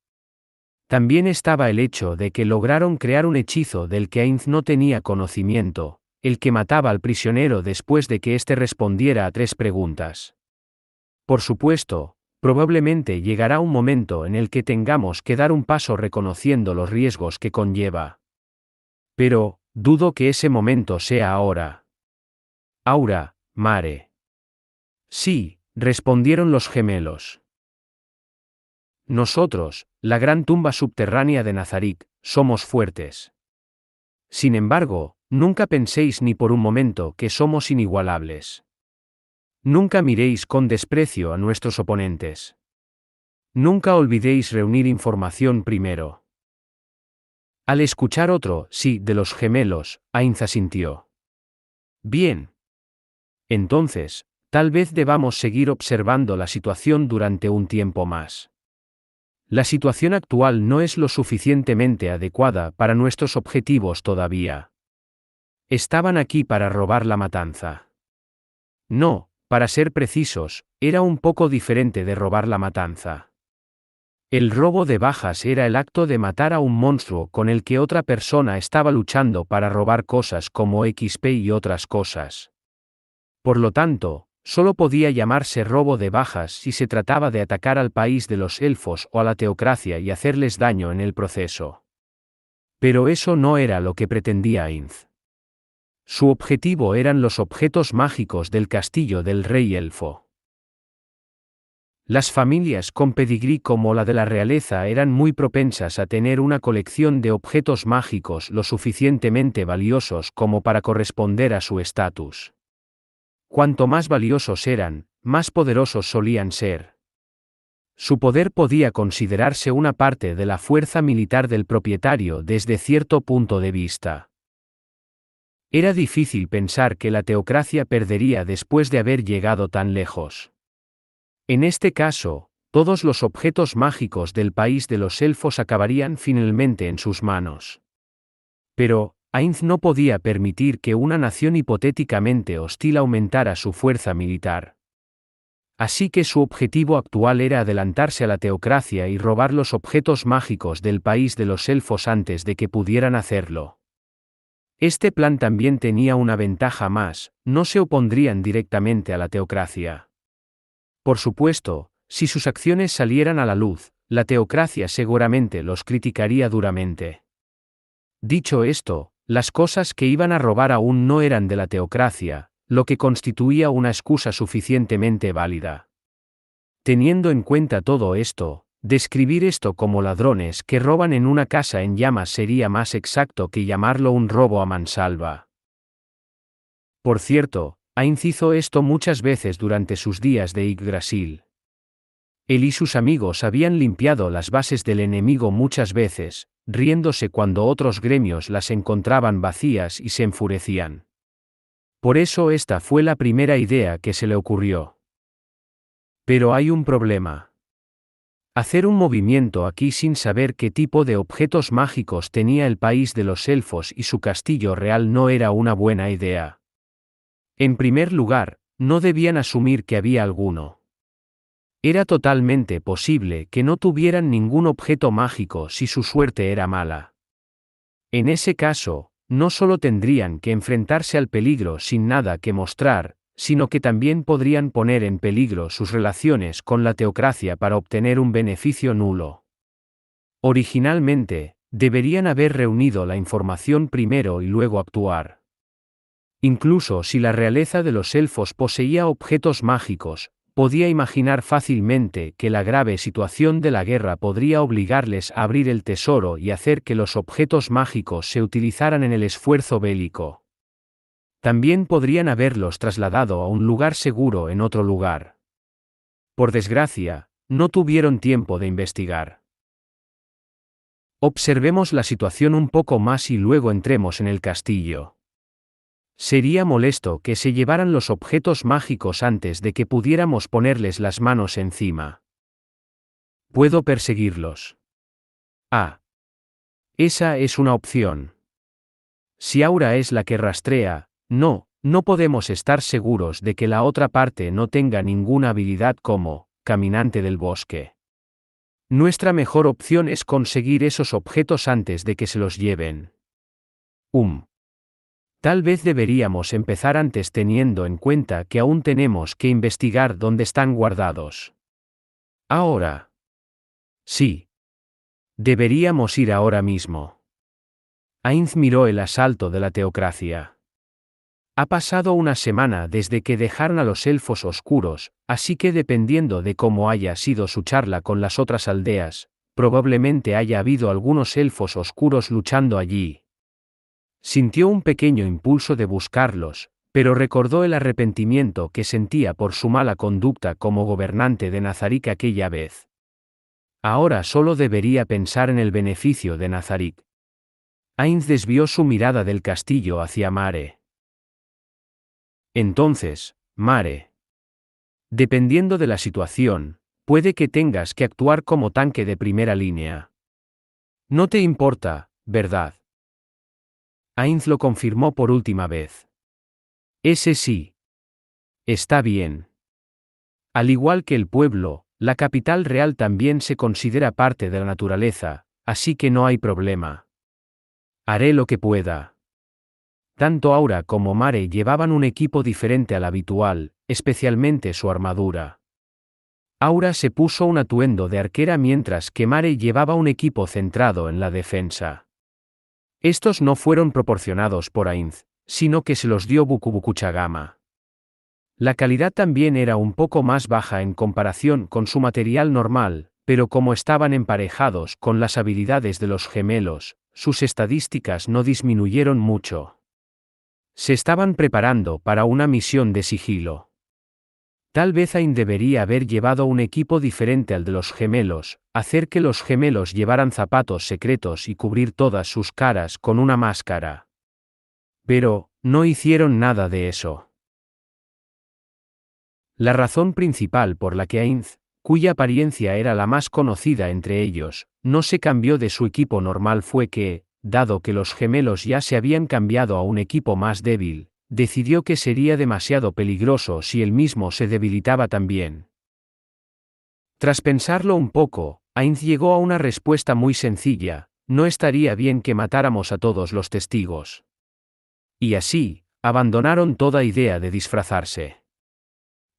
También estaba el hecho de que lograron crear un hechizo del que Ainz no tenía conocimiento, el que mataba al prisionero después de que éste respondiera a 3 preguntas. Por supuesto, probablemente llegará un momento en el que tengamos que dar un paso reconociendo los riesgos que conlleva. Pero, dudo que ese momento sea ahora. Aura, Mare. Sí, respondieron los gemelos. Nosotros, la gran tumba subterránea de Nazarick, somos fuertes. Sin embargo, nunca penséis ni por un momento que somos inigualables. Nunca miréis con desprecio a nuestros oponentes. Nunca olvidéis reunir información primero. Al escuchar otro sí de los gemelos, Ainz asintió. Bien. Entonces, tal vez debamos seguir observando la situación durante un tiempo más. La situación actual no es lo suficientemente adecuada para nuestros objetivos todavía. Estaban aquí para robar la matanza. No, para ser precisos, era un poco diferente de robar la matanza. El robo de bajas era el acto de matar a un monstruo con el que otra persona estaba luchando para robar cosas como XP y otras cosas. Por lo tanto, solo podía llamarse robo de bajas si se trataba de atacar al país de los elfos o a la teocracia y hacerles daño en el proceso. Pero eso no era lo que pretendía Ainz. Su objetivo eran los objetos mágicos del castillo del rey elfo. Las familias con pedigrí como la de la realeza eran muy propensas a tener una colección de objetos mágicos lo suficientemente valiosos como para corresponder a su estatus. Cuanto más valiosos eran, más poderosos solían ser. Su poder podía considerarse una parte de la fuerza militar del propietario desde cierto punto de vista. Era difícil pensar que la teocracia perdería después de haber llegado tan lejos. En este caso, todos los objetos mágicos del país de los elfos acabarían finalmente en sus manos. Pero, Ainz no podía permitir que una nación hipotéticamente hostil aumentara su fuerza militar. Así que su objetivo actual era adelantarse a la teocracia y robar los objetos mágicos del país de los elfos antes de que pudieran hacerlo. Este plan también tenía una ventaja más: no se opondrían directamente a la teocracia. Por supuesto, si sus acciones salieran a la luz, la teocracia seguramente los criticaría duramente. Dicho esto, las cosas que iban a robar aún no eran de la teocracia, lo que constituía una excusa suficientemente válida. Teniendo en cuenta todo esto, describir esto como ladrones que roban en una casa en llamas sería más exacto que llamarlo un robo a mansalva. Por cierto, Ainz hizo esto muchas veces durante sus días de Yggdrasil. Él y sus amigos habían limpiado las bases del enemigo muchas veces, riéndose cuando otros gremios las encontraban vacías y se enfurecían. Por eso esta fue la primera idea que se le ocurrió. Pero hay un problema. Hacer un movimiento aquí sin saber qué tipo de objetos mágicos tenía el país de los elfos y su castillo real no era una buena idea. En primer lugar, no debían asumir que había alguno. Era totalmente posible que no tuvieran ningún objeto mágico si su suerte era mala. En ese caso, no solo tendrían que enfrentarse al peligro sin nada que mostrar, sino que también podrían poner en peligro sus relaciones con la teocracia para obtener un beneficio nulo. Originalmente, deberían haber reunido la información primero y luego actuar. Incluso si la realeza de los elfos poseía objetos mágicos, podía imaginar fácilmente que la grave situación de la guerra podría obligarles a abrir el tesoro y hacer que los objetos mágicos se utilizaran en el esfuerzo bélico. También podrían haberlos trasladado a un lugar seguro en otro lugar. Por desgracia, no tuvieron tiempo de investigar. Observemos la situación un poco más y luego entremos en el castillo. Sería molesto que se llevaran los objetos mágicos antes de que pudiéramos ponerles las manos encima. ¿Puedo perseguirlos? Ah. Esa es una opción. Si Aura es la que rastrea, no podemos estar seguros de que la otra parte no tenga ninguna habilidad como caminante del bosque. Nuestra mejor opción es conseguir esos objetos antes de que se los lleven. Tal vez deberíamos empezar antes teniendo en cuenta que aún tenemos que investigar dónde están guardados. Ahora. Sí. Deberíamos ir ahora mismo. Ainz miró el asalto de la teocracia. Ha pasado una semana desde que dejaron a los elfos oscuros, así que dependiendo de cómo haya sido su charla con las otras aldeas, probablemente haya habido algunos elfos oscuros luchando allí. Sintió un pequeño impulso de buscarlos, pero recordó el arrepentimiento que sentía por su mala conducta como gobernante de Nazarick aquella vez. Ahora solo debería pensar en el beneficio de Nazarick. Ainz desvió su mirada del castillo hacia Mare. Entonces, Mare. Dependiendo de la situación, puede que tengas que actuar como tanque de primera línea. No te importa, ¿verdad? Ainz lo confirmó por última vez. Ese sí. Está bien. Al igual que el pueblo, la capital real también se considera parte de la naturaleza, así que no hay problema. Haré lo que pueda. Tanto Aura como Mare llevaban un equipo diferente al habitual, especialmente su armadura. Aura se puso un atuendo de arquera mientras que Mare llevaba un equipo centrado en la defensa. Estos no fueron proporcionados por Ainz, sino que se los dio Bukubukuchagama. La calidad también era un poco más baja en comparación con su material normal, pero como estaban emparejados con las habilidades de los gemelos, sus estadísticas no disminuyeron mucho. Se estaban preparando para una misión de sigilo. Tal vez Ainz debería haber llevado un equipo diferente al de los gemelos, hacer que los gemelos llevaran zapatos secretos y cubrir todas sus caras con una máscara. Pero, no hicieron nada de eso. La razón principal por la que Ainz, cuya apariencia era la más conocida entre ellos, no se cambió de su equipo normal fue que, dado que los gemelos ya se habían cambiado a un equipo más débil, decidió que sería demasiado peligroso si él mismo se debilitaba también. Tras pensarlo un poco, Ainz llegó a una respuesta muy sencilla: no estaría bien que matáramos a todos los testigos. Y así, abandonaron toda idea de disfrazarse.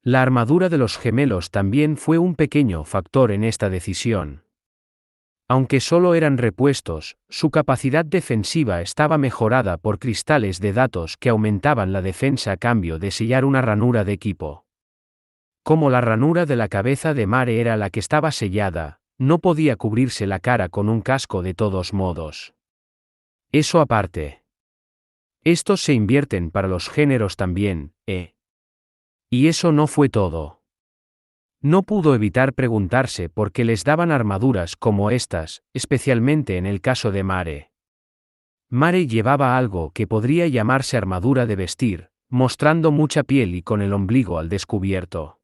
La armadura de los gemelos también fue un pequeño factor en esta decisión. Aunque solo eran repuestos, su capacidad defensiva estaba mejorada por cristales de datos que aumentaban la defensa a cambio de sellar una ranura de equipo. Como la ranura de la cabeza de Mare era la que estaba sellada, no podía cubrirse la cara con un casco de todos modos. Eso aparte. Estos se invierten para los géneros también, ¿eh? Y eso no fue todo. No pudo evitar preguntarse por qué les daban armaduras como estas, especialmente en el caso de Mare. Mare llevaba algo que podría llamarse armadura de vestir, mostrando mucha piel y con el ombligo al descubierto.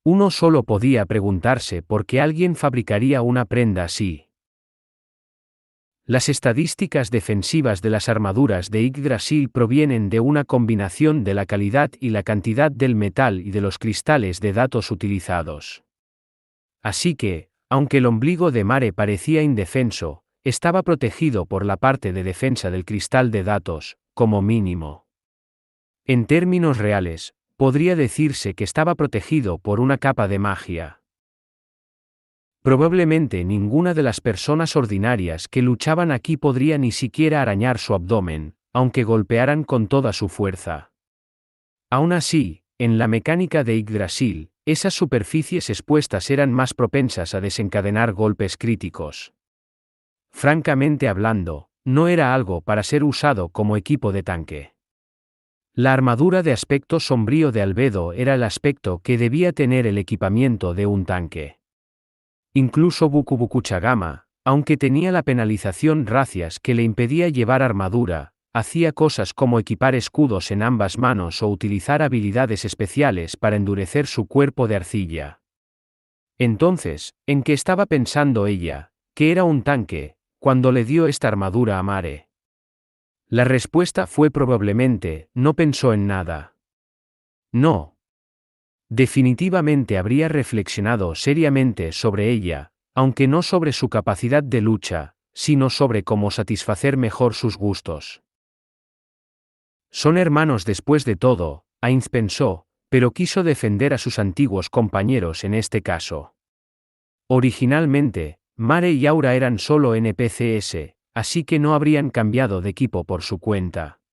Uno solo podía preguntarse por qué alguien fabricaría una prenda así. Las estadísticas defensivas de las armaduras de Yggdrasil provienen de una combinación de la calidad y la cantidad del metal y de los cristales de datos utilizados. Así que, aunque el ombligo de Mare parecía indefenso, estaba protegido por la parte de defensa del cristal de datos, como mínimo. En términos reales, podría decirse que estaba protegido por una capa de magia. Probablemente ninguna de las personas ordinarias que luchaban aquí podría ni siquiera arañar su abdomen, aunque golpearan con toda su fuerza. Aún así, en la mecánica de Yggdrasil, esas superficies expuestas eran más propensas a desencadenar golpes críticos. Francamente hablando, no era algo para ser usado como equipo de tanque. La armadura de aspecto sombrío de Albedo era el aspecto que debía tener el equipamiento de un tanque. Incluso Bukubukuchagama, aunque tenía la penalización racias que le impedía llevar armadura, hacía cosas como equipar escudos en ambas manos o utilizar habilidades especiales para endurecer su cuerpo de arcilla. Entonces, ¿en qué estaba pensando ella, que era un tanque, cuando le dio esta armadura a Mare? La respuesta fue probablemente, no pensó en nada. No. Definitivamente habría reflexionado seriamente sobre ella, aunque no sobre su capacidad de lucha, sino sobre cómo satisfacer mejor sus gustos. Son hermanos después de todo, Ainz pensó, pero quiso defender a sus antiguos compañeros en este caso. Originalmente, Mare y Aura eran solo NPCs, así que no habrían cambiado de equipo por su cuenta.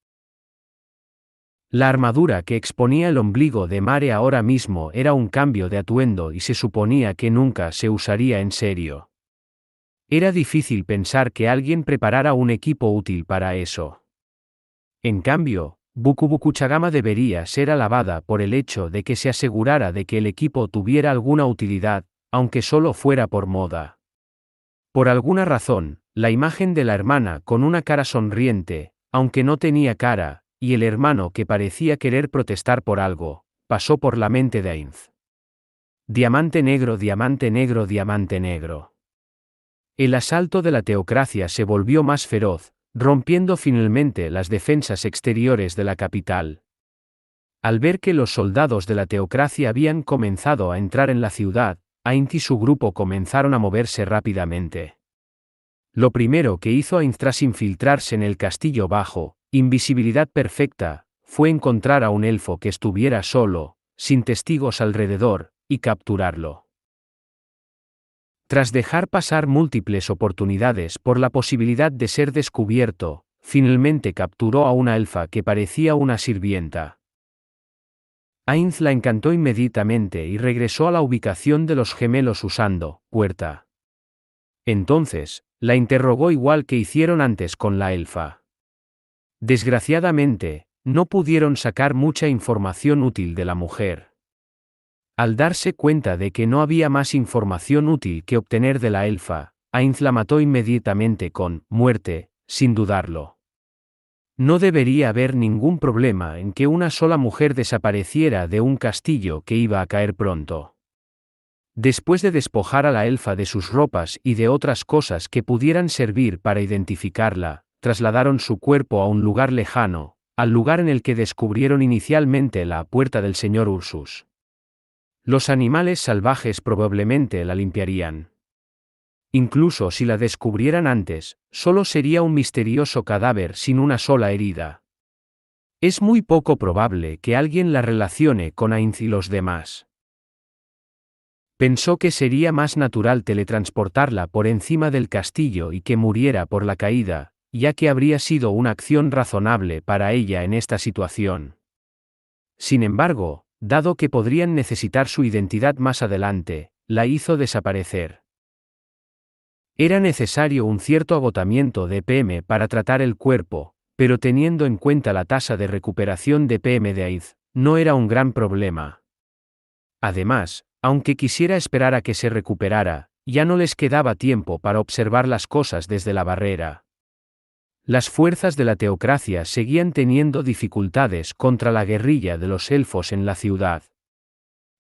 La armadura que exponía el ombligo de Mare ahora mismo era un cambio de atuendo y se suponía que nunca se usaría en serio. Era difícil pensar que alguien preparara un equipo útil para eso. En cambio, Bukubukuchagama debería ser alabada por el hecho de que se asegurara de que el equipo tuviera alguna utilidad, aunque solo fuera por moda. Por alguna razón, la imagen de la hermana con una cara sonriente, aunque no tenía cara, y el hermano que parecía querer protestar por algo, pasó por la mente de Ainz. Diamante negro, diamante negro, diamante negro. El asalto de la teocracia se volvió más feroz, rompiendo finalmente las defensas exteriores de la capital. Al ver que los soldados de la teocracia habían comenzado a entrar en la ciudad, Ainz y su grupo comenzaron a moverse rápidamente. Lo primero que hizo Ainz tras infiltrarse en el castillo bajo invisibilidad perfecta, fue encontrar a un elfo que estuviera solo, sin testigos alrededor, y capturarlo. Tras dejar pasar múltiples oportunidades por la posibilidad de ser descubierto, finalmente capturó a una elfa que parecía una sirvienta. Ainz la encantó inmediatamente y regresó a la ubicación de los gemelos usando puerta. Entonces, la interrogó igual que hicieron antes con la elfa. Desgraciadamente, no pudieron sacar mucha información útil de la mujer. Al darse cuenta de que no había más información útil que obtener de la elfa, Ainz la mató inmediatamente con muerte, sin dudarlo. No debería haber ningún problema en que una sola mujer desapareciera de un castillo que iba a caer pronto. Después de despojar a la elfa de sus ropas y de otras cosas que pudieran servir para identificarla, trasladaron su cuerpo a un lugar lejano, al lugar en el que descubrieron inicialmente la puerta del señor Ursus. Los animales salvajes probablemente la limpiarían. Incluso si la descubrieran antes, solo sería un misterioso cadáver sin una sola herida. Es muy poco probable que alguien la relacione con Ainz y los demás. Pensó que sería más natural teletransportarla por encima del castillo y que muriera por la caída, ya que habría sido una acción razonable para ella en esta situación. Sin embargo, dado que podrían necesitar su identidad más adelante, la hizo desaparecer. Era necesario un cierto agotamiento de PM para tratar el cuerpo, pero teniendo en cuenta la tasa de recuperación de PM de Ainz, no era un gran problema. Además, aunque quisiera esperar a que se recuperara, ya no les quedaba tiempo para observar las cosas desde la barrera. Las fuerzas de la teocracia seguían teniendo dificultades contra la guerrilla de los elfos en la ciudad.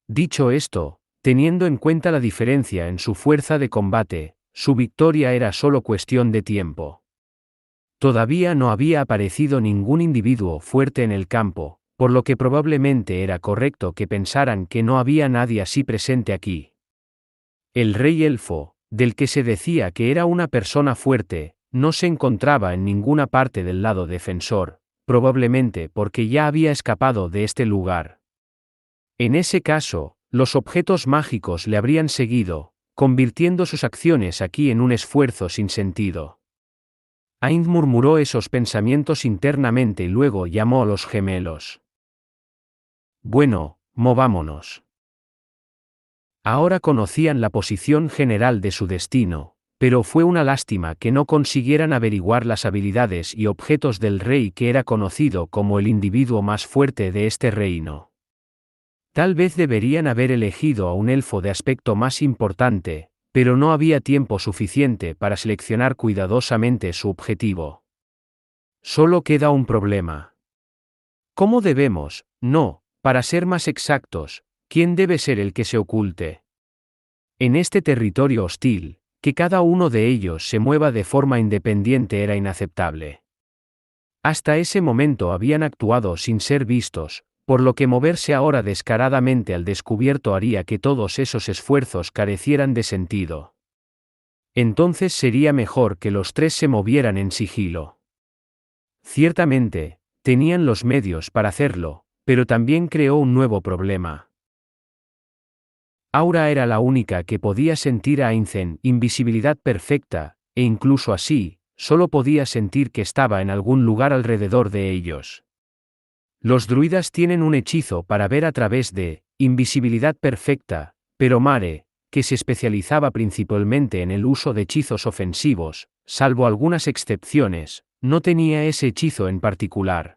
Dicho esto, teniendo en cuenta la diferencia en su fuerza de combate, su victoria era solo cuestión de tiempo. Todavía no había aparecido ningún individuo fuerte en el campo, por lo que probablemente era correcto que pensaran que no había nadie así presente aquí. El rey elfo, del que se decía que era una persona fuerte, no se encontraba en ninguna parte del lado defensor, probablemente porque ya había escapado de este lugar. En ese caso, los objetos mágicos le habrían seguido, convirtiendo sus acciones aquí en un esfuerzo sin sentido. Ainz murmuró esos pensamientos internamente y luego llamó a los gemelos. Bueno, movámonos. Ahora conocían la posición general de su destino, pero fue una lástima que no consiguieran averiguar las habilidades y objetos del rey que era conocido como el individuo más fuerte de este reino. Tal vez deberían haber elegido a un elfo de aspecto más importante, pero no había tiempo suficiente para seleccionar cuidadosamente su objetivo. Solo queda un problema. ¿Cómo debemos? No, para ser más exactos, ¿quién debe ser el que se oculte? En este territorio hostil, que cada uno de ellos se mueva de forma independiente era inaceptable. Hasta ese momento habían actuado sin ser vistos, por lo que moverse ahora descaradamente al descubierto haría que todos esos esfuerzos carecieran de sentido. Entonces sería mejor que los tres se movieran en sigilo. Ciertamente, tenían los medios para hacerlo, pero también creó un nuevo problema. Aura era la única que podía sentir a Ainz en invisibilidad perfecta, e incluso así, solo podía sentir que estaba en algún lugar alrededor de ellos. Los druidas tienen un hechizo para ver a través de invisibilidad perfecta, pero Mare, que se especializaba principalmente en el uso de hechizos ofensivos, salvo algunas excepciones, no tenía ese hechizo en particular.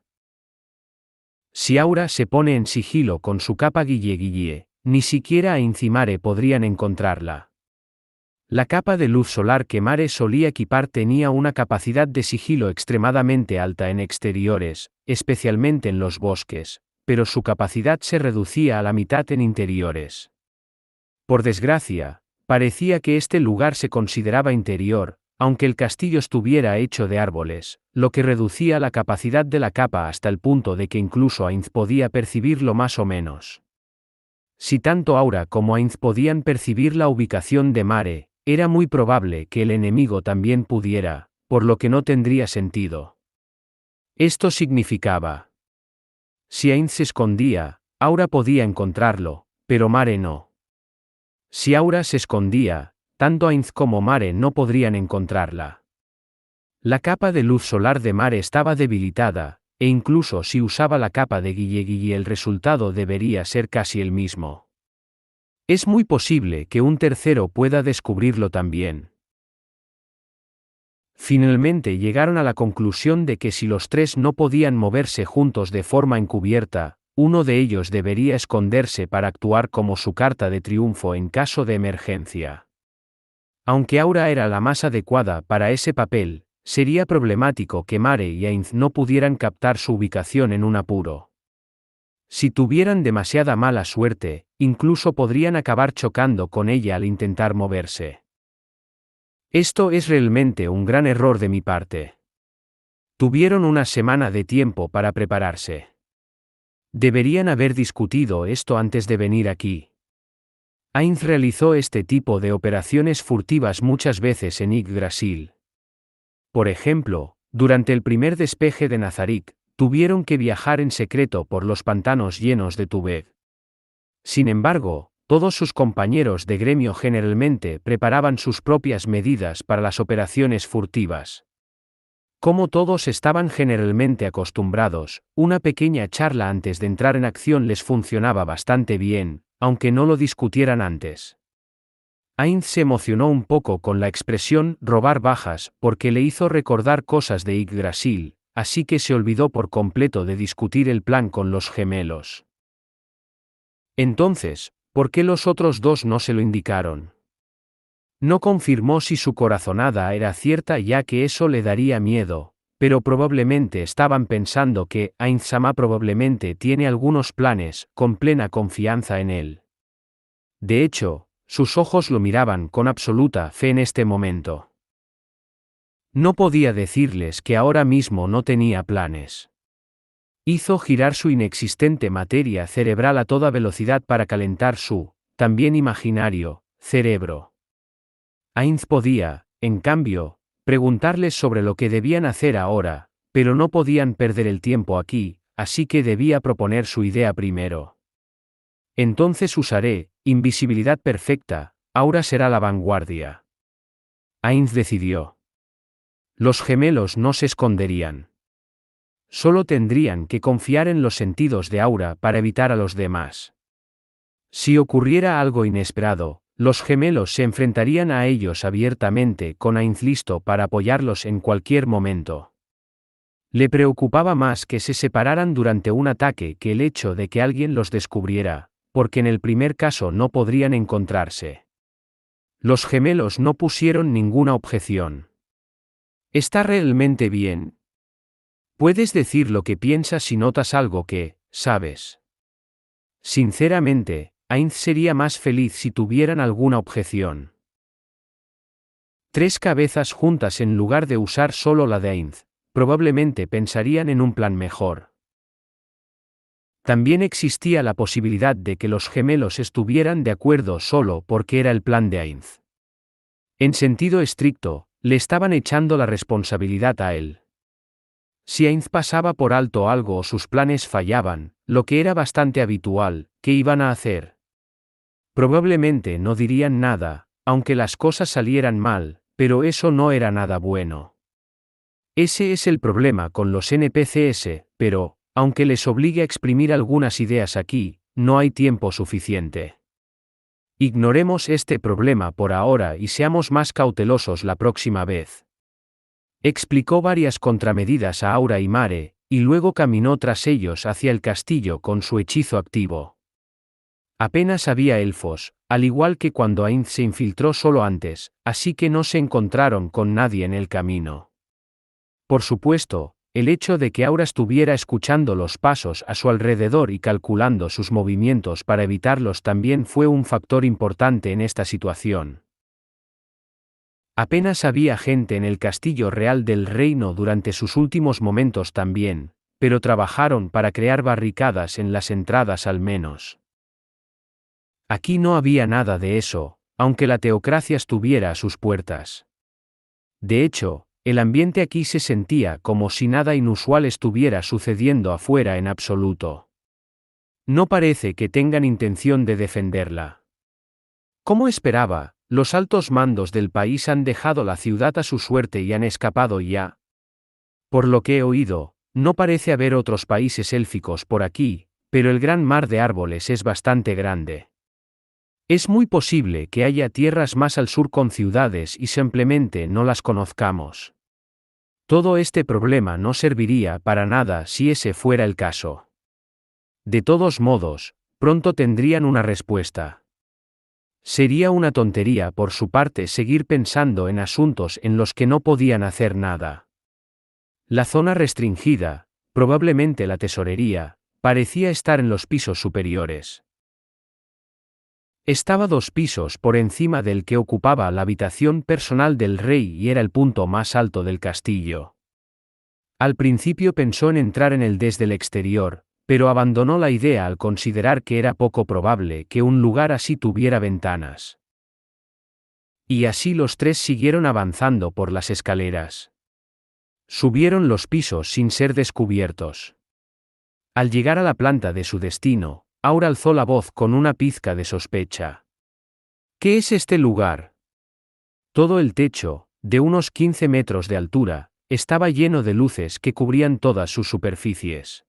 Si Aura se pone en sigilo con su capa guille, ni siquiera Ainz y Mare podrían encontrarla. La capa de luz solar que Mare solía equipar tenía una capacidad de sigilo extremadamente alta en exteriores, especialmente en los bosques, pero su capacidad se reducía a la mitad en interiores. Por desgracia, parecía que este lugar se consideraba interior, aunque el castillo estuviera hecho de árboles, lo que reducía la capacidad de la capa hasta el punto de que incluso Ainz podía percibirlo más o menos. Si tanto Aura como Ainz podían percibir la ubicación de Mare, era muy probable que el enemigo también pudiera, por lo que no tendría sentido. Esto significaba: si Ainz se escondía, Aura podía encontrarlo, pero Mare no. Si Aura se escondía, tanto Ainz como Mare no podrían encontrarla. La capa de luz solar de Mare estaba debilitada, e incluso si usaba la capa de Guille el resultado debería ser casi el mismo. Es muy posible que un tercero pueda descubrirlo también. Finalmente llegaron a la conclusión de que si los tres no podían moverse juntos de forma encubierta, uno de ellos debería esconderse para actuar como su carta de triunfo en caso de emergencia. Aunque Aura era la más adecuada para ese papel, sería problemático que Mare y Ainz no pudieran captar su ubicación en un apuro. Si tuvieran demasiada mala suerte, incluso podrían acabar chocando con ella al intentar moverse. Esto es realmente un gran error de mi parte. Tuvieron una semana de tiempo para prepararse. Deberían haber discutido esto antes de venir aquí. Ainz realizó este tipo de operaciones furtivas muchas veces en Yggdrasil. Por ejemplo, durante el primer despeje de Nazarick, tuvieron que viajar en secreto por los pantanos llenos de Tubed. Sin embargo, todos sus compañeros de gremio generalmente preparaban sus propias medidas para las operaciones furtivas. Como todos estaban generalmente acostumbrados, una pequeña charla antes de entrar en acción les funcionaba bastante bien, aunque no lo discutieran antes. Ainz se emocionó un poco con la expresión «robar bajas» porque le hizo recordar cosas de Yggdrasil, así que se olvidó por completo de discutir el plan con los gemelos. Entonces, ¿por qué los otros dos no se lo indicaron? No confirmó si su corazonada era cierta, ya que eso le daría miedo, pero probablemente estaban pensando que Ainz-sama probablemente tiene algunos planes, con plena confianza en él. De hecho, sus ojos lo miraban con absoluta fe en este momento. No podía decirles que ahora mismo no tenía planes. Hizo girar su inexistente materia cerebral a toda velocidad para calentar su, también imaginario, cerebro. Ainz podía, en cambio, preguntarles sobre lo que debían hacer ahora, pero no podían perder el tiempo aquí, así que debía proponer su idea primero. Entonces usaré invisibilidad perfecta, Aura será la vanguardia. Ainz decidió. Los gemelos no se esconderían. Solo tendrían que confiar en los sentidos de Aura para evitar a los demás. Si ocurriera algo inesperado, los gemelos se enfrentarían a ellos abiertamente, con Ainz listo para apoyarlos en cualquier momento. Le preocupaba más que se separaran durante un ataque que el hecho de que alguien los descubriera, porque en el primer caso no podrían encontrarse. Los gemelos no pusieron ninguna objeción. ¿Está realmente bien? Puedes decir lo que piensas si notas algo que, sabes. Sinceramente, Ainz sería más feliz si tuvieran alguna objeción. 3 cabezas juntas en lugar de usar solo la de Ainz, probablemente pensarían en un plan mejor. También existía la posibilidad de que los gemelos estuvieran de acuerdo solo porque era el plan de Ainz. En sentido estricto, le estaban echando la responsabilidad a él. Si Ainz pasaba por alto algo o sus planes fallaban, lo que era bastante habitual, ¿qué iban a hacer? Probablemente no dirían nada, aunque las cosas salieran mal, pero eso no era nada bueno. Ese es el problema con los NPCs, pero, aunque les obligue a exprimir algunas ideas aquí, no hay tiempo suficiente. Ignoremos este problema por ahora y seamos más cautelosos la próxima vez. Explicó varias contramedidas a Aura y Mare, y luego caminó tras ellos hacia el castillo con su hechizo activo. Apenas había elfos, al igual que cuando Ainz se infiltró solo antes, así que no se encontraron con nadie en el camino. Por supuesto, el hecho de que Aura estuviera escuchando los pasos a su alrededor y calculando sus movimientos para evitarlos también fue un factor importante en esta situación. Apenas había gente en el castillo real del reino durante sus últimos momentos también, pero trabajaron para crear barricadas en las entradas al menos. Aquí no había nada de eso, aunque la teocracia estuviera a sus puertas. De hecho, el ambiente aquí se sentía como si nada inusual estuviera sucediendo afuera en absoluto. No parece que tengan intención de defenderla. Como esperaba, los altos mandos del país han dejado la ciudad a su suerte y han escapado ya. Por lo que he oído, no parece haber otros países élficos por aquí, pero el gran mar de árboles es bastante grande. Es muy posible que haya tierras más al sur con ciudades y simplemente no las conozcamos. Todo este problema no serviría para nada si ese fuera el caso. De todos modos, pronto tendrían una respuesta. Sería una tontería por su parte seguir pensando en asuntos en los que no podían hacer nada. La zona restringida, probablemente la tesorería, parecía estar en los pisos superiores. Estaba 2 pisos por encima del que ocupaba la habitación personal del rey y era el punto más alto del castillo. Al principio pensó en entrar en él desde el exterior, pero abandonó la idea al considerar que era poco probable que un lugar así tuviera ventanas. Y así los 3 siguieron avanzando por las escaleras. Subieron los pisos sin ser descubiertos. Al llegar a la planta de su destino, Aura alzó la voz con una pizca de sospecha. ¿Qué es este lugar? Todo el techo, de unos 15 metros de altura, estaba lleno de luces que cubrían todas sus superficies.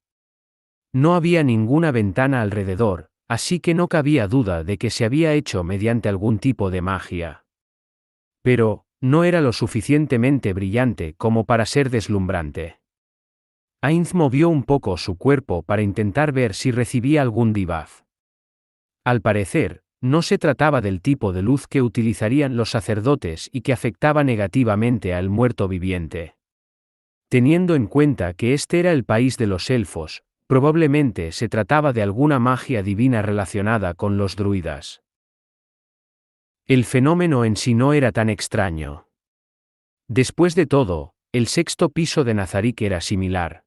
No había ninguna ventana alrededor, así que no cabía duda de que se había hecho mediante algún tipo de magia. Pero, no era lo suficientemente brillante como para ser deslumbrante. Ainz movió un poco su cuerpo para intentar ver si recibía algún debuff. Al parecer, no se trataba del tipo de luz que utilizarían los sacerdotes y que afectaba negativamente al muerto viviente. Teniendo en cuenta que este era el país de los elfos, probablemente se trataba de alguna magia divina relacionada con los druidas. El fenómeno en sí no era tan extraño. Después de todo, el sexto piso de Nazarick era similar.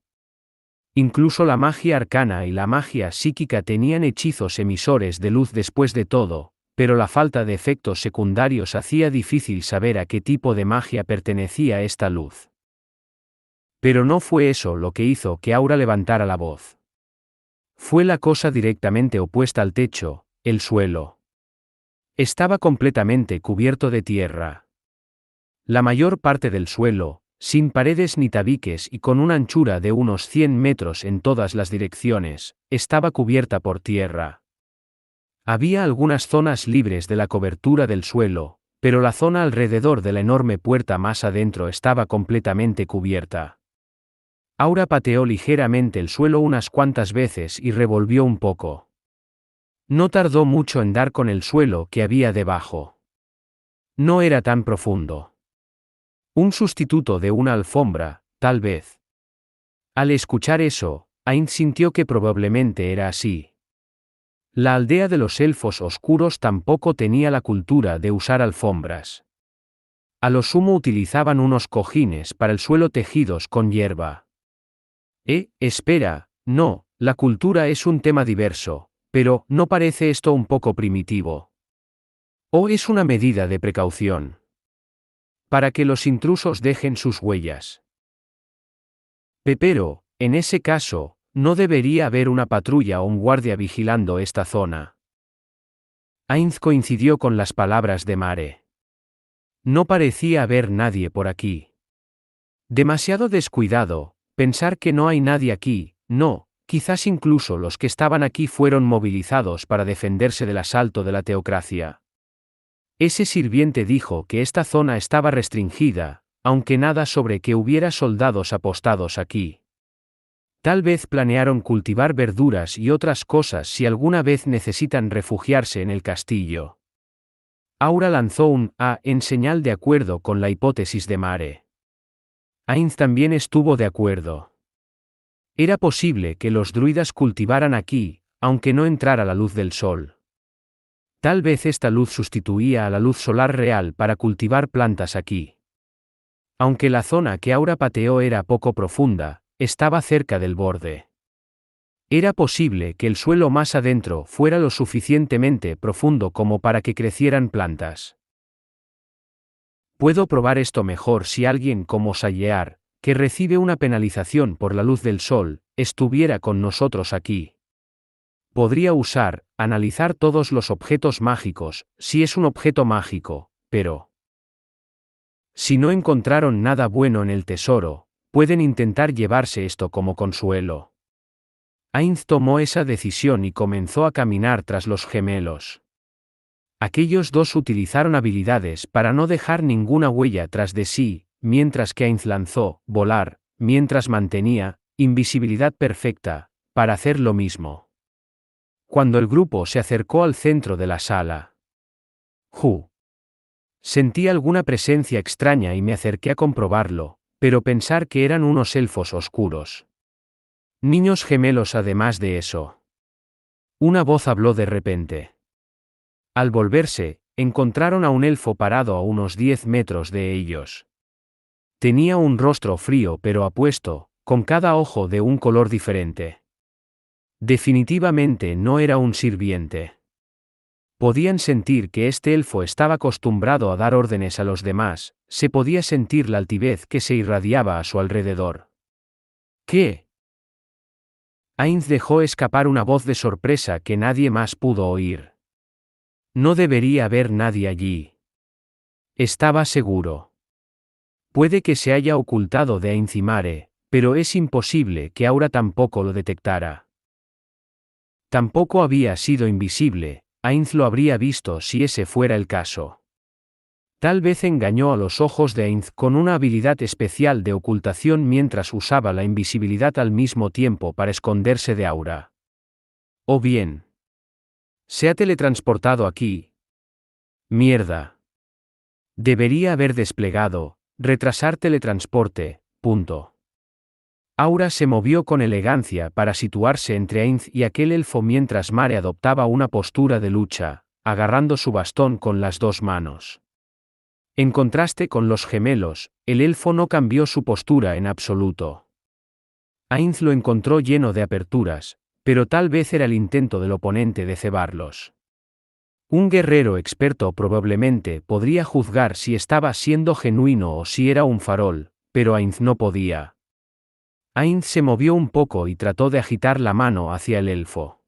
Incluso la magia arcana y la magia psíquica tenían hechizos emisores de luz después de todo, pero la falta de efectos secundarios hacía difícil saber a qué tipo de magia pertenecía esta luz. Pero no fue eso lo que hizo que Aura levantara la voz. Fue la cosa directamente opuesta al techo, el suelo. Estaba completamente cubierto de tierra. La mayor parte del suelo, sin paredes ni tabiques y con una anchura de unos 100 metros en todas las direcciones, estaba cubierta por tierra. Había algunas zonas libres de la cobertura del suelo, pero la zona alrededor de la enorme puerta más adentro estaba completamente cubierta. Aura pateó ligeramente el suelo unas cuantas veces y revolvió un poco. No tardó mucho en dar con el suelo que había debajo. No era tan profundo. Un sustituto de una alfombra, tal vez. Al escuchar eso, Ainz sintió que probablemente era así. La aldea de los elfos oscuros tampoco tenía la cultura de usar alfombras. A lo sumo utilizaban unos cojines para el suelo tejidos con hierba. Espera, no, la cultura es un tema diverso, pero ¿no parece esto un poco primitivo? ¿O es una medida de precaución? Para que los intrusos dejen sus huellas. Pero, en ese caso, no debería haber una patrulla o un guardia vigilando esta zona. Ainz coincidió con las palabras de Mare. No parecía haber nadie por aquí. Demasiado descuidado, pensar que no hay nadie aquí, no, quizás incluso los que estaban aquí fueron movilizados para defenderse del asalto de la teocracia. Ese sirviente dijo que esta zona estaba restringida, aunque nada sobre que hubiera soldados apostados aquí. Tal vez planearon cultivar verduras y otras cosas si alguna vez necesitan refugiarse en el castillo. Aura lanzó un en señal de acuerdo con la hipótesis de Mare. Ainz también estuvo de acuerdo. Era posible que los druidas cultivaran aquí, aunque no entrara la luz del sol. Tal vez esta luz sustituía a la luz solar real para cultivar plantas aquí. Aunque la zona que Aura pateó era poco profunda, estaba cerca del borde. Era posible que el suelo más adentro fuera lo suficientemente profundo como para que crecieran plantas. Puedo probar esto mejor si alguien como Sayear, que recibe una penalización por la luz del sol, estuviera con nosotros aquí. Podría analizar todos los objetos mágicos, si es un objeto mágico, pero si no encontraron nada bueno en el tesoro, pueden intentar llevarse esto como consuelo. Ainz tomó esa decisión y comenzó a caminar tras los gemelos. Aquellos dos utilizaron habilidades para no dejar ninguna huella tras de sí, mientras que Ainz lanzó volar, mientras mantenía invisibilidad perfecta, para hacer lo mismo. Cuando el grupo se acercó al centro de la sala, sentí alguna presencia extraña y me acerqué a comprobarlo, pero pensar que eran unos elfos oscuros. Niños gemelos además de eso. Una voz habló de repente. Al volverse, encontraron a un elfo parado a unos 10 metros de ellos. Tenía un rostro frío pero apuesto, con cada ojo de un color diferente. Definitivamente no era un sirviente. Podían sentir que este elfo estaba acostumbrado a dar órdenes a los demás, se podía sentir la altivez que se irradiaba a su alrededor. ¿Qué? Ainz dejó escapar una voz de sorpresa que nadie más pudo oír. No debería haber nadie allí. Estaba seguro. Puede que se haya ocultado de Ainz y Mare, pero es imposible que Aura tampoco lo detectara. Tampoco había sido invisible, Ainz lo habría visto si ese fuera el caso. Tal vez engañó a los ojos de Ainz con una habilidad especial de ocultación mientras usaba la invisibilidad al mismo tiempo para esconderse de Aura. O bien, se ha teletransportado aquí. Mierda. Debería haber desplegado, retrasar teletransporte, punto. Aura se movió con elegancia para situarse entre Ainz y aquel elfo mientras Mare adoptaba una postura de lucha, agarrando su bastón con las dos manos. En contraste con los gemelos, el elfo no cambió su postura en absoluto. Ainz lo encontró lleno de aperturas, pero tal vez era el intento del oponente de cebarlos. Un guerrero experto probablemente podría juzgar si estaba siendo genuino o si era un farol, pero Ainz no podía. Ainz se movió un poco y trató de agitar la mano hacia el elfo.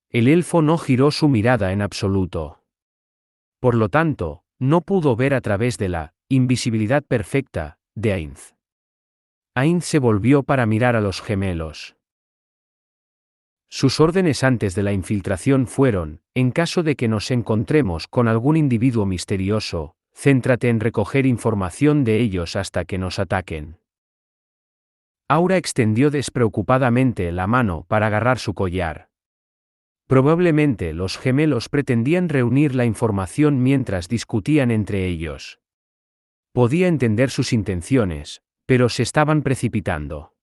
El elfo no giró su mirada en absoluto. Por lo tanto, no pudo ver a través de la invisibilidad perfecta de Ainz. Ainz se volvió para mirar a los gemelos. Sus órdenes antes de la infiltración fueron, en caso de que nos encontremos con algún individuo misterioso, céntrate en recoger información de ellos hasta que nos ataquen. Aura extendió despreocupadamente la mano para agarrar su collar. Probablemente los gemelos pretendían reunir la información mientras discutían entre ellos. Podía entender sus intenciones, pero se estaban precipitando.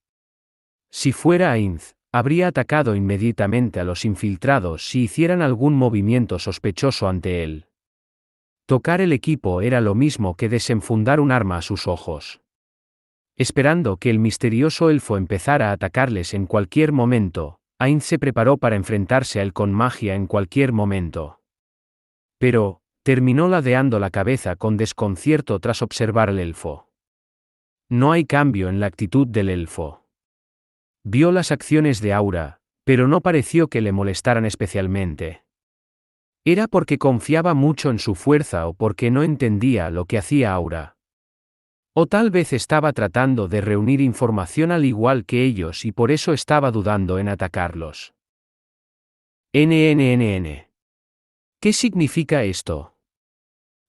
Si fuera Ainz, habría atacado inmediatamente a los infiltrados si hicieran algún movimiento sospechoso ante él. Tocar el equipo era lo mismo que desenfundar un arma a sus ojos. Esperando que el misterioso elfo empezara a atacarles en cualquier momento, Ainz se preparó para enfrentarse a él con magia en cualquier momento. Pero, terminó ladeando la cabeza con desconcierto tras observar al elfo. No hay cambio en la actitud del elfo. Vio las acciones de Aura, pero no pareció que le molestaran especialmente. ¿Era porque confiaba mucho en su fuerza o porque no entendía lo que hacía Aura? O tal vez estaba tratando de reunir información al igual que ellos y por eso estaba dudando en atacarlos. NNNN. ¿Qué significa esto?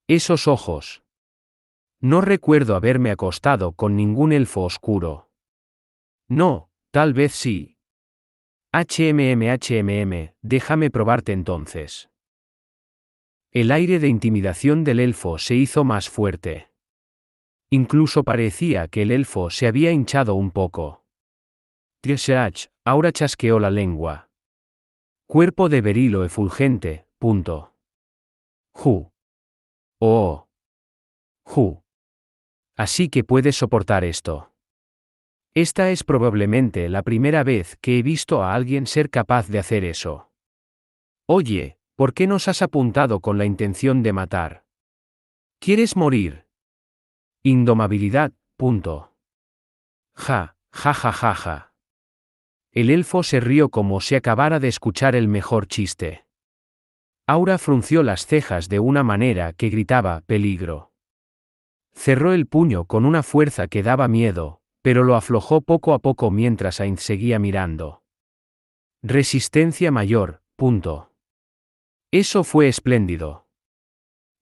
Esos ojos. No recuerdo haberme acostado con ningún elfo oscuro. No, tal vez sí. Déjame probarte entonces. El aire de intimidación del elfo se hizo más fuerte. Incluso parecía que el elfo se había hinchado un poco. Triashach, Aura chasqueó la lengua. Cuerpo de berilo efulgente, punto. Ju. Oh. Ju. Así que puedes soportar esto. Esta es probablemente la primera vez que he visto a alguien ser capaz de hacer eso. Oye, ¿por qué nos has apuntado con la intención de matar? ¿Quieres morir? Indomabilidad, punto. Ja, ja ja ja ja. El elfo se rió como si acabara de escuchar el mejor chiste. Aura frunció las cejas de una manera que gritaba peligro. Cerró el puño con una fuerza que daba miedo, pero lo aflojó poco a poco mientras Ainz seguía mirando. Resistencia mayor, punto. Eso fue espléndido.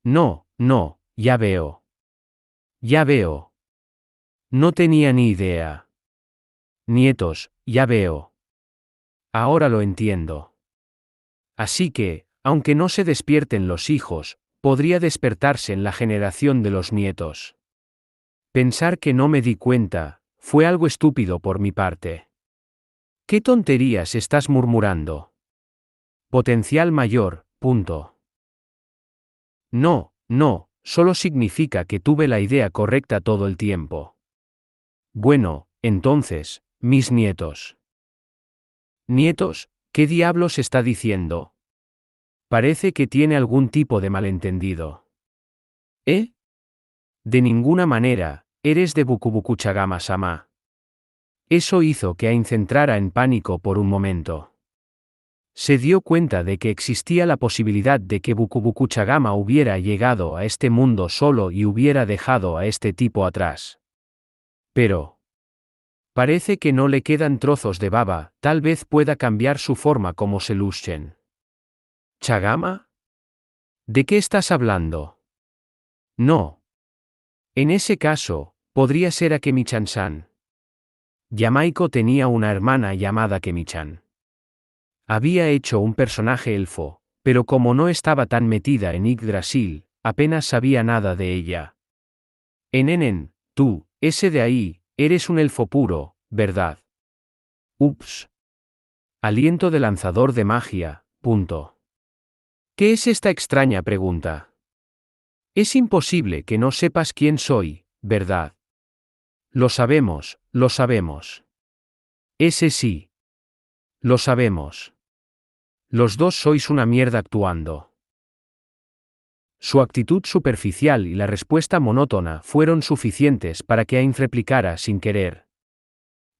No, no, ya veo. Ya veo. No tenía ni idea. Nietos, ya veo. Ahora lo entiendo. Así que, aunque no se despierten los hijos, podría despertarse en la generación de los nietos. Pensar que no me di cuenta, fue algo estúpido por mi parte. ¿Qué tonterías estás murmurando? Potencial mayor, punto. No, no, solo significa que tuve la idea correcta todo el tiempo. Bueno, entonces, mis nietos. Nietos, ¿qué diablos está diciendo? Parece que tiene algún tipo de malentendido. ¿Eh? De ninguna manera, eres de Bukubukuchagama-sama. Eso hizo que Ainz entrara en pánico por un momento. Se dio cuenta de que existía la posibilidad de que Bukubukuchagama hubiera llegado a este mundo solo y hubiera dejado a este tipo atrás. Pero parece que no le quedan trozos de baba, tal vez pueda cambiar su forma como Selushen. ¿Chagama? ¿De qué estás hablando? No. En ese caso, podría ser Akemi-chan-san. Yamaiko tenía una hermana llamada Akemi-chan. Había hecho un personaje elfo, pero como no estaba tan metida en Yggdrasil, apenas sabía nada de ella. Enenen, tú, ese de ahí, eres un elfo puro, ¿verdad? Ups. Aliento de lanzador de magia, punto. ¿Qué es esta extraña pregunta? Es imposible que no sepas quién soy, ¿verdad? Lo sabemos, lo sabemos. Ese sí. Lo sabemos. Los dos sois una mierda actuando. Su actitud superficial y la respuesta monótona fueron suficientes para que Ainz replicara sin querer.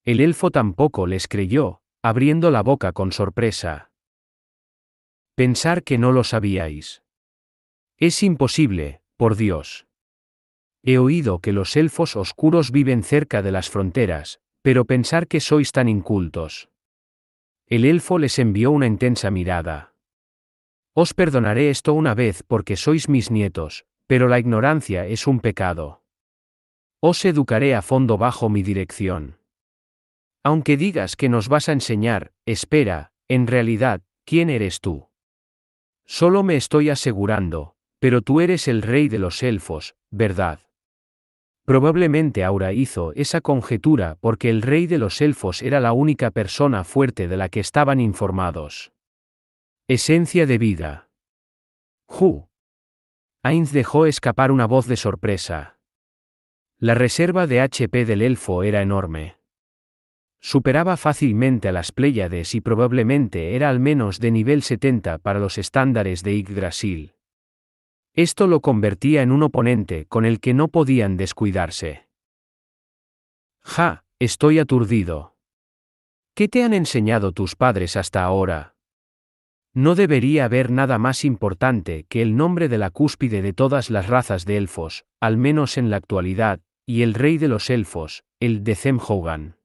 El elfo tampoco les creyó, abriendo la boca con sorpresa. Pensar que no lo sabíais. Es imposible, por Dios. He oído que los elfos oscuros viven cerca de las fronteras, pero pensar que sois tan incultos. El elfo les envió una intensa mirada. Os perdonaré esto una vez porque sois mis nietos, pero la ignorancia es un pecado. Os educaré a fondo bajo mi dirección. Aunque digas que nos vas a enseñar, espera, en realidad, ¿quién eres tú? Solo me estoy asegurando, pero tú eres el rey de los elfos, ¿verdad? Probablemente Aura hizo esa conjetura porque el rey de los elfos era la única persona fuerte de la que estaban informados. Esencia de vida. Ainz dejó escapar una voz de sorpresa. La reserva de HP del elfo era enorme. Superaba fácilmente a las Pléyades y probablemente era al menos de nivel 70 para los estándares de Yggdrasil. Esto lo convertía en un oponente con el que no podían descuidarse. Estoy aturdido. ¿Qué te han enseñado tus padres hasta ahora? No debería haber nada más importante que el nombre de la cúspide de todas las razas de elfos, al menos en la actualidad, y el rey de los elfos, el Decem Hogan.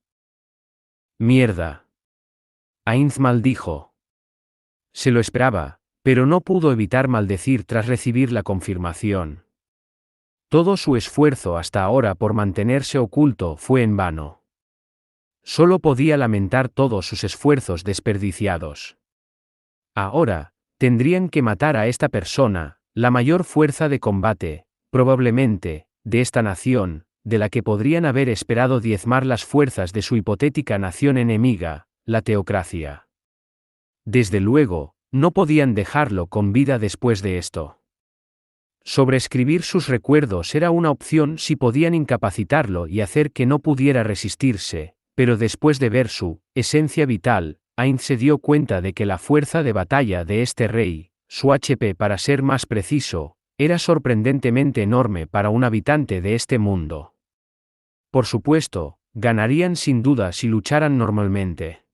Mierda. Ainz maldijo. Se lo esperaba, pero no pudo evitar maldecir tras recibir la confirmación. Todo su esfuerzo hasta ahora por mantenerse oculto fue en vano. Solo podía lamentar todos sus esfuerzos desperdiciados. Ahora, tendrían que matar a esta persona, la mayor fuerza de combate, probablemente, de esta nación, de la que podrían haber esperado diezmar las fuerzas de su hipotética nación enemiga, la teocracia. Desde luego, no podían dejarlo con vida después de esto. Sobreescribir sus recuerdos era una opción si podían incapacitarlo y hacer que no pudiera resistirse, pero después de ver su esencia vital, Ainz se dio cuenta de que la fuerza de batalla de este rey, su HP para ser más preciso, era sorprendentemente enorme para un habitante de este mundo. Por supuesto, ganarían sin duda si lucharan normalmente.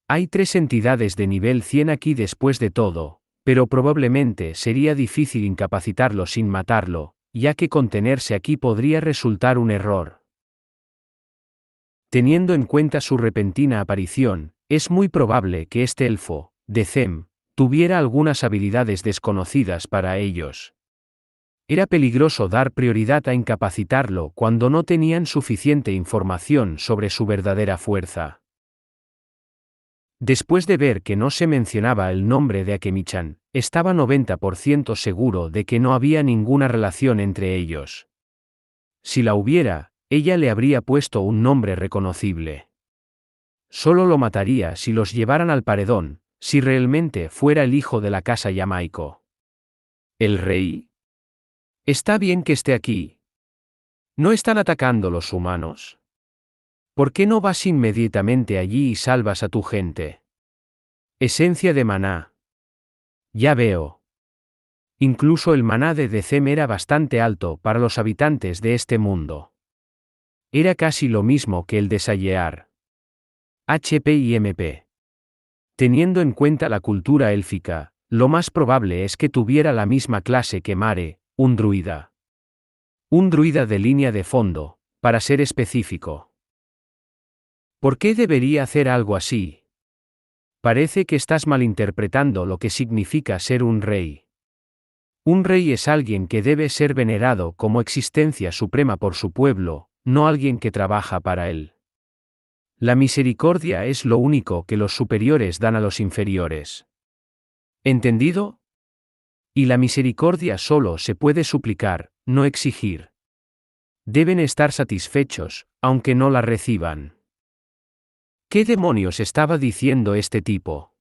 Hay 3 entidades de nivel 100 aquí después de todo, pero probablemente sería difícil incapacitarlo sin matarlo, ya que contenerse aquí podría resultar un error. Teniendo en cuenta su repentina aparición, es muy probable que este elfo, Decem, tuviera algunas habilidades desconocidas para ellos. Era peligroso dar prioridad a incapacitarlo cuando no tenían suficiente información sobre su verdadera fuerza. Después de ver que no se mencionaba el nombre de Akemi-chan, estaba 90% seguro de que no había ninguna relación entre ellos. Si la hubiera, ella le habría puesto un nombre reconocible. Solo lo mataría si los llevaran al paredón, si realmente fuera el hijo de la casa Yamaiko. ¿El rey? Está bien que esté aquí. ¿No están atacando los humanos? ¿Por qué no vas inmediatamente allí y salvas a tu gente? Esencia de maná. Ya veo. Incluso el maná de Decem era bastante alto para los habitantes de este mundo. Era casi lo mismo que el de Sayear. HP y MP. Teniendo en cuenta la cultura élfica, lo más probable es que tuviera la misma clase que Mare, un druida. Un druida de línea de fondo, para ser específico. ¿Por qué debería hacer algo así? Parece que estás malinterpretando lo que significa ser un rey. Un rey es alguien que debe ser venerado como existencia suprema por su pueblo, no alguien que trabaja para él. La misericordia es lo único que los superiores dan a los inferiores. ¿Entendido? Y la misericordia solo se puede suplicar, no exigir. Deben estar satisfechos, aunque no la reciban. ¿Qué demonios estaba diciendo este tipo?